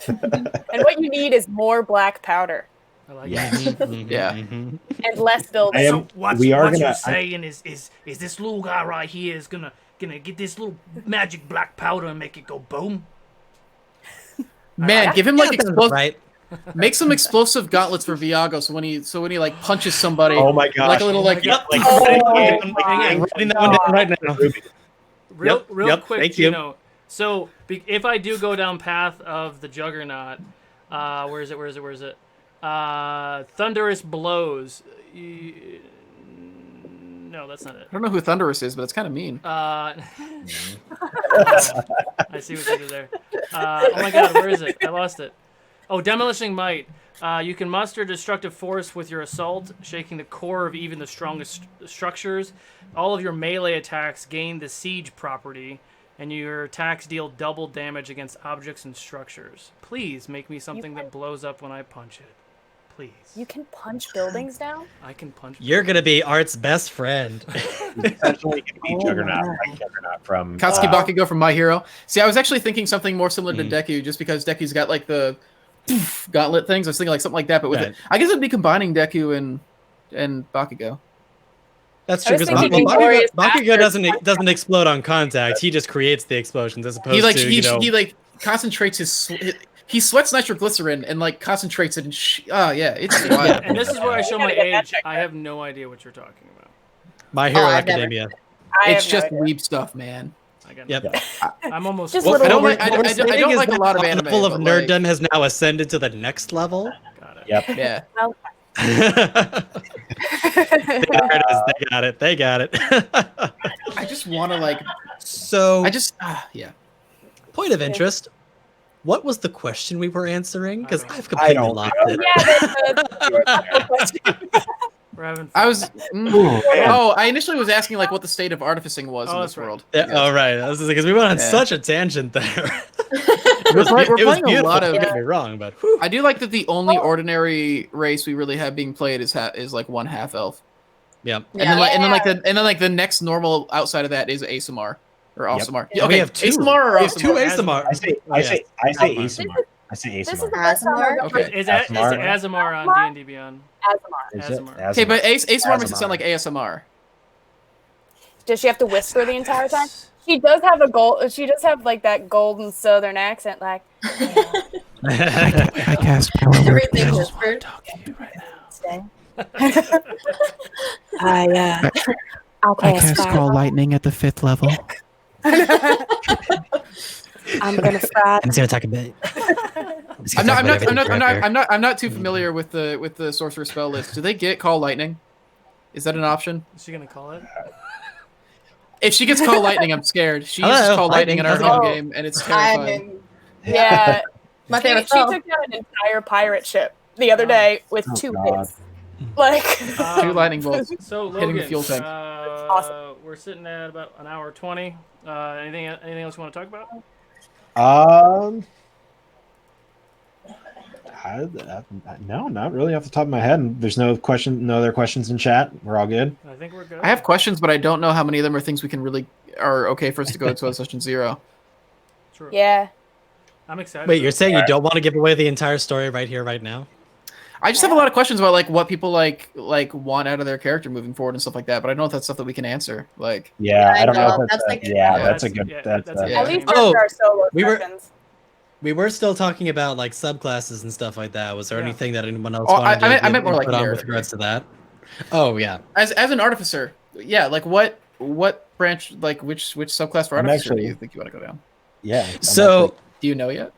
And what you need is more black powder I like Yeah. that. Yeah. and less building. I am- What we are what gonna- you're saying is this little guy right here is gonna get this little magic black powder and make it go boom? Man, give him like Right? make some explosive gauntlets for Viago so when he like punches somebody, Oh my gosh! like a little like Yep. Oh, I'm my writing that one down right now. Real Yep, quick, thank you. Gino. So if I do go down path of the Juggernaut, where is it? Thunderous Blows. No, that's not it. I don't know who Thunderous is, but it's kind of mean. I see what you did there. Oh my God, where is it? I lost it. Oh, Demolishing Might. You can muster destructive force with your assault, shaking the core of even the strongest structures. All of your melee attacks gain the siege property, and your attacks deal double damage against objects and structures. Please make me something that blows up when I punch it. Please. You can punch buildings down? I can punch. You're gonna be Art's best friend. Essentially, could be Juggernaut, like Juggernaut from Katsuki Bakugo from My Hero. See, I was actually thinking something more similar to Deku, just because Deku's got like the gauntlet things. I was thinking like something like that, but with Right. it, I guess it'd be combining Deku and Bakugo. That's I true was because thinking Glorious Bakugo Bastards. doesn't explode on contact. He just creates the explosions as opposed He like to he like concentrates he sweats nitroglycerin and like concentrates it and yeah, it's wild. And this is where I show my age. I have no idea what you're talking about. My Hero I've never- Academia. It's have no just idea. weeb stuff, man. I got Yep. nothing. I'm almost. Just Well, little I don't weird- like I What we're don't saying is like a that lot of the anime. level of but, like, nerddom has now ascended to the next level. Got it. Yep. Yeah. They got it. They got it. I just want to like So, yeah. point of interest. What was the question we were answering? Because I've I completely don't lost know. it. We're having. I was oh, I initially was asking like what the state of artificing was in that's this right. world. Yeah, oh right, because we went on Yeah. such a tangent there. We're playing a beautiful, lot of. Don't get me wrong, but whew. I do like that the only ordinary race we really have being played is like one half elf, yeah. and then like the next normal outside of that is Asamar or Yep. Asamar. Yeah, we have two. Asamar or We have two Asamar? Asamar. I say Asamar. Asamar. I say This is Asamar. the first time I've Azamar? ever Okay. Is Azamar. Azamar on D&D Beyond? Azamar. Is it? Azamar. Okay, but Asamar makes it Azamar. sound like ASMR. Does she have to whisper the entire time? She does have a gold. She does have like that golden Southern accent, like. I cast power word Everything spell. whispered. I'll I cast cast fire. call lightning at the 5th level. I'm gonna fry. I'm just gonna talk a bit. I'm not too familiar with the sorcerer spell list. Do they get call lightning? Is that an option? Is she gonna call it? If she gets call lightning, I'm scared. She uses Hello, call lightning in our lightning, home how's it game, and it's terrifying. Yeah, My she favorite took spell. down an entire pirate ship the other day with Oh, 2 God. hits. Like, Two lightning bolts. So Hitting the Logan, fuel tank. we're sitting at about an hour 20. Anything else you want to talk about? No, not really off the top of my head. There's no other questions in chat. We're all good. I think we're good. I have questions, but I don't know how many of them are things we can really are okay for us to go to session 0. True. yeah. I'm excited. Wait, you're saying you don't want to give away the entire story right here, right now? I just have a lot of questions about like what people like want out of their character moving forward and stuff like that. But I don't know if that's stuff that we can answer. Like, Yeah, I I don't know. know, If that's that's like- that's a that's- good. yeah, That's that's a- Yeah. At least Oh, for our solo we were- sessions. We were still talking about like subclasses and stuff like that. Was there Yeah. anything that anyone else Oh, wanted I meant more like put on with narrative. regards to that? Oh yeah. as an artificer, yeah. Like what branch? Like which subclass for I'm artificer actually- do you think you want to go down? Yeah. So Do you know yet?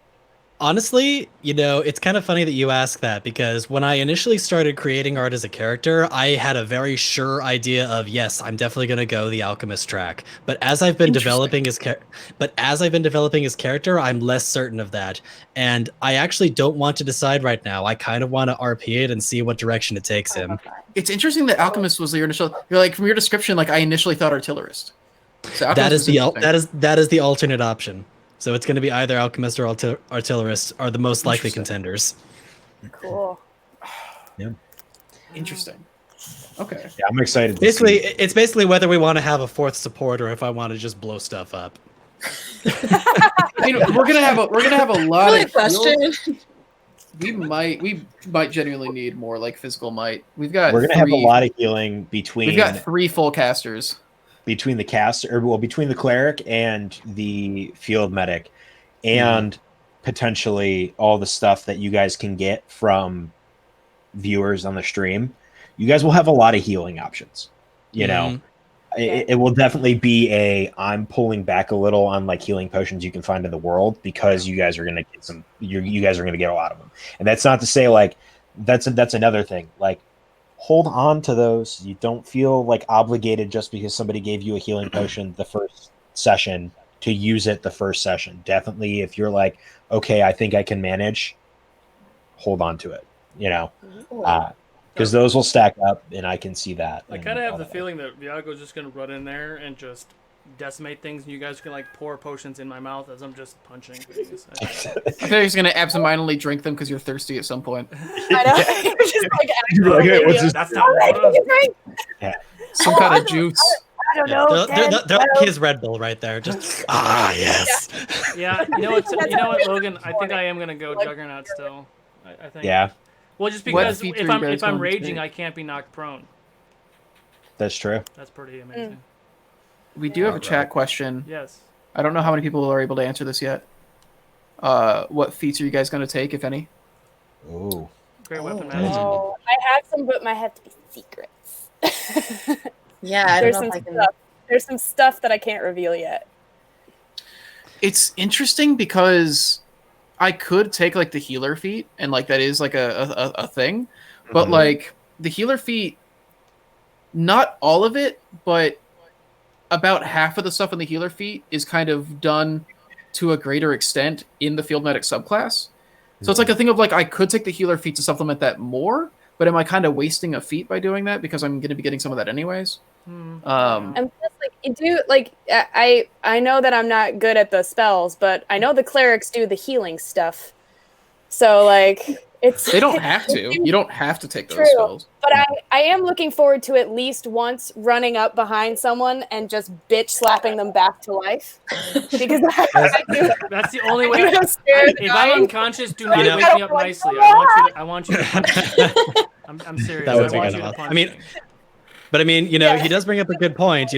honestly, it's kind of funny that you ask that because when I initially started creating art as a character, I had a very sure idea of yes, I'm definitely going to go the alchemist track. But as I've been developing his character, I'm less certain of that. And I actually don't want to decide right now. I kind of want to RP it and see what direction it takes him. It's interesting that alchemist was your initial. You're like from your description, like I initially thought artillerist. So alchemist That is was the interesting. that is the alternate option. So it's going to be either alchemist or artillerist are the most likely Interesting. contenders. Cool. Interesting. Okay. Yeah, I'm excited. To Basically, see. it's basically whether we want to have a fourth support or if I want to just blow stuff up. I mean, we're gonna have a lot Good of question. We might genuinely need more like physical might. We've got We're gonna have a lot of healing between. We've got 3 full casters. between the between the cleric and the field medic, and potentially all the stuff that you guys can get from viewers on the stream. You guys will have a lot of healing options. You know, it will definitely be I'm pulling back a little on like healing potions you can find in the world because you guys are gonna get some. You guys are gonna get a lot of them, and that's not to say like that's another thing. Like, hold on to those. You don't feel like obligated just because somebody gave you a healing potion the first session to use it the first session. Definitely, if you're like, okay, I think I can manage, hold on to it. Because those will stack up, and I can see that. I kind of have the feeling that Viago's just gonna run in there and just decimate things, and you guys can like pour potions in my mouth as I'm just punching things. I feel like he's gonna absentmindedly drink them because you're thirsty at some point. I know. It's just like, You're like, hey, what's this? That's not I what can drink. Some kind of juice. I don't know. They're like his Red Bull right there. Just yes. Yeah, you know what, Logan? I think I am gonna go Juggernaut still. I think. Yeah, Well, just What because feature if you I'm guys if I'm going to raging, take? I can't be knocked prone. that's true. That's pretty amazing. We do have a chat question. Yes. I don't know how many people are able to answer this yet. What feats are you guys going to take, if any? Oh, Great weapon management. Oh, I have some, but might have to be secrets. Yeah, I There's don't know some if I can. stuff. There's some stuff that I can't reveal yet. It's interesting because I could take like the healer feat, and like that is like a thing, but like the healer feat, not all of it, but about half of the stuff in the healer feat is kind of done to a greater extent in the field medic subclass. So it's like a thing of like I could take the healer feat to supplement that more, but am I kind of wasting a feat by doing that because I'm going to be getting some of that anyways? And plus, like you do, like I know that I'm not good at the spells, but I know the clerics do the healing stuff. So like it's They don't have to. You don't have to take those True. spells. But I am looking forward to at least once running up behind someone and just bitch slapping them back to life. Because I do. That's the only way. I'm scared If dying. I'm unconscious, do not You know- wake me up nicely. I want you to punch me. I'm serious. That would I be want kind you of to awesome. punch I mean, me. But I mean, he does bring up a good point.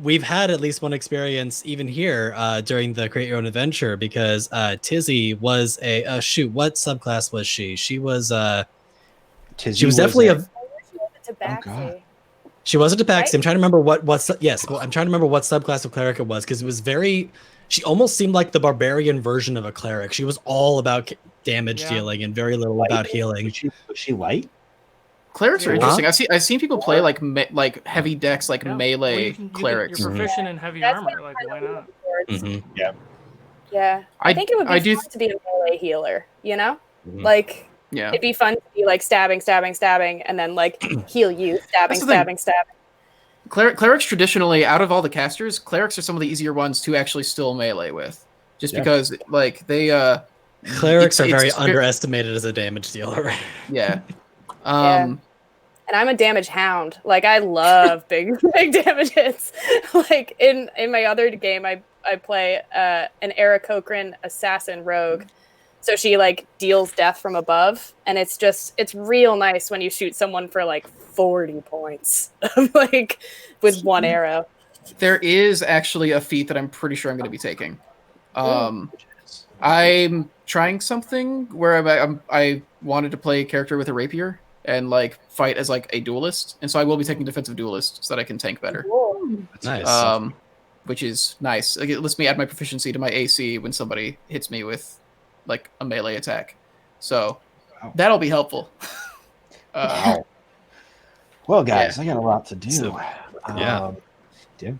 We've had at least one experience even here during the Create Your Own Adventure because Tizzy was shoot, what subclass was she? She was Tizzy she was definitely I wish she was a Oh, God. tabaxi. she was a Tabaxi. Right? I'm trying to remember I'm trying to remember what subclass of cleric it was because it was she almost seemed like the barbarian version of a cleric. She was all about damage dealing and very little about healing. Was she light? Clerics are Yeah. interesting. I've seen people play like heavy decks, like Yeah. melee You're clerics. proficient in heavy That's armor. what Like, I'm why kind of not? leaning towards. Yeah. Yeah, I think it would be I do fun to be a melee healer. Mhm. Like Yeah. it'd be fun to be like stabbing, and then like heal you, That's the thing. stabbing. Clerics traditionally, out of all the casters, clerics are some of the easier ones to actually still melee with, just because like they Clerics are very it's underestimated as a damage dealer. Yeah. Yeah. And I'm a damage hound. Like I love big damage hits. Like in my other game, I play an Era Cochrane assassin rogue. So she like deals death from above, and it's real nice when you shoot someone for like 40 points, like with one arrow. There is actually a feat that I'm pretty sure I'm going to be taking. I'm trying something where I wanted to play a character with a rapier and like fight as like a duelist, and so I will be taking defensive duelist so that I can tank better. Nice. Which is nice. Like, it lets me add my proficiency to my AC when somebody hits me with like a melee attack. So that'll be helpful. Wow. Well, guys, I got a lot to do. So, yeah. Yeah.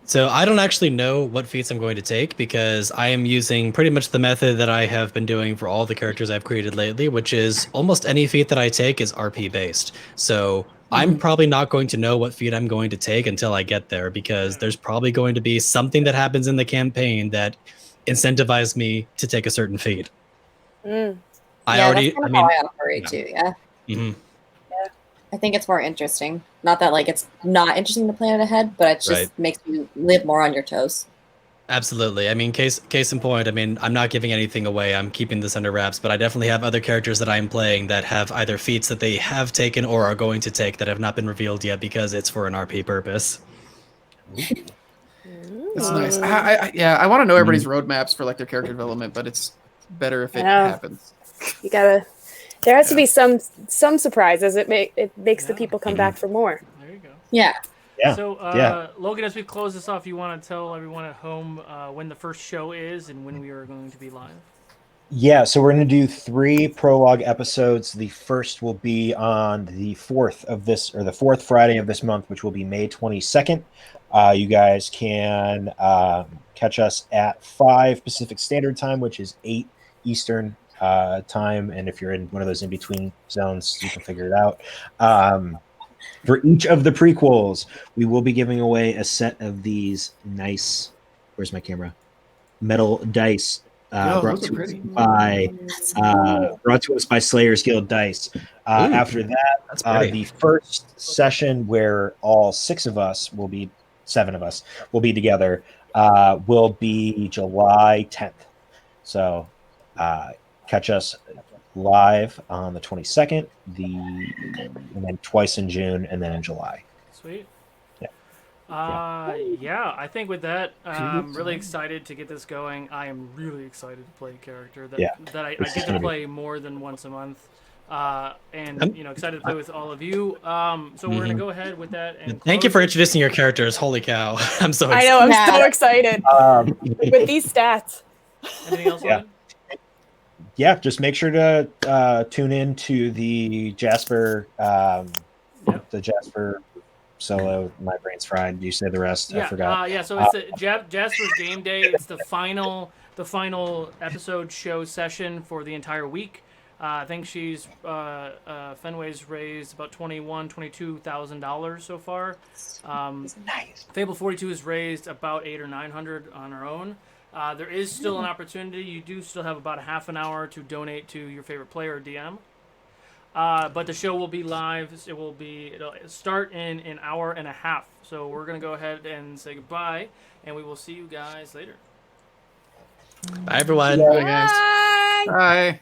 So I don't actually know what feats I'm going to take because I am using pretty much the method that I have been doing for all the characters I've created lately, which is almost any feat that I take is RP based. So I'm probably not going to know what feat I'm going to take until I get there because there's probably going to be something that happens in the campaign that incentivizes me to take a certain feat. That's kind of how I operate too. Yeah. Mm-hmm. I think it's more interesting. Not that like it's not interesting to plan it ahead, but it just makes you live more on your toes. Absolutely. I mean, case in point, I mean, I'm not giving anything away. I'm keeping this under wraps, but I definitely have other characters that I'm playing that have either feats that they have taken or are going to take that have not been revealed yet because it's for an RP purpose. That's nice. I want to know everybody's roadmaps for like their character development, but it's better if it happens. You gotta. There has to be some surprises. It makes the people come back for more. There you go. Yeah. Yeah. So, Logan, as we close this off, you want to tell everyone at home when the first show is and when we are going to be live? Yeah, so we're going to do 3 prologue episodes. The first will be on the 4th of this, or the 4th Friday of this month, which will be May 22nd. You guys can catch us at 5 Pacific Standard Time, which is 8 Eastern time. And if you're in one of those in-between zones, you can figure it out. For each of the prequels, we will be giving away a set of these nice, where's my camera? Metal dice. Brought to us by Slayers Guild Dice. After that, the first session where all 7 of us will be together will be July 10th. So catch us live on the 22nd, and then twice in June, and then in July. Sweet. Yeah. I think with that, I'm really excited to get this going. I am really excited to play a character that I get to play more than once a month. And excited to play with all of you. So we're gonna go ahead with that. And thank you for introducing your characters. Holy cow! I'm so excited. I know, I'm so excited with these stats. Anything else, Logan? Yeah, just make sure to tune in to the Jasper, solo. My brain's fried. You say the rest. I forgot. So it's Jasper's game day. It's the final episode show session for the entire week. I think Fenway's raised about $22,000 so far. Nice. Fable 42 has raised about $800 or $900 on our own. There is still an opportunity. You do still have about a half an hour to donate to your favorite player or DM. But the show will be live. It'll start in an hour and a half. So we're going to go ahead and say goodbye, and we will see you guys later. Bye, everyone. Bye, guys. Bye.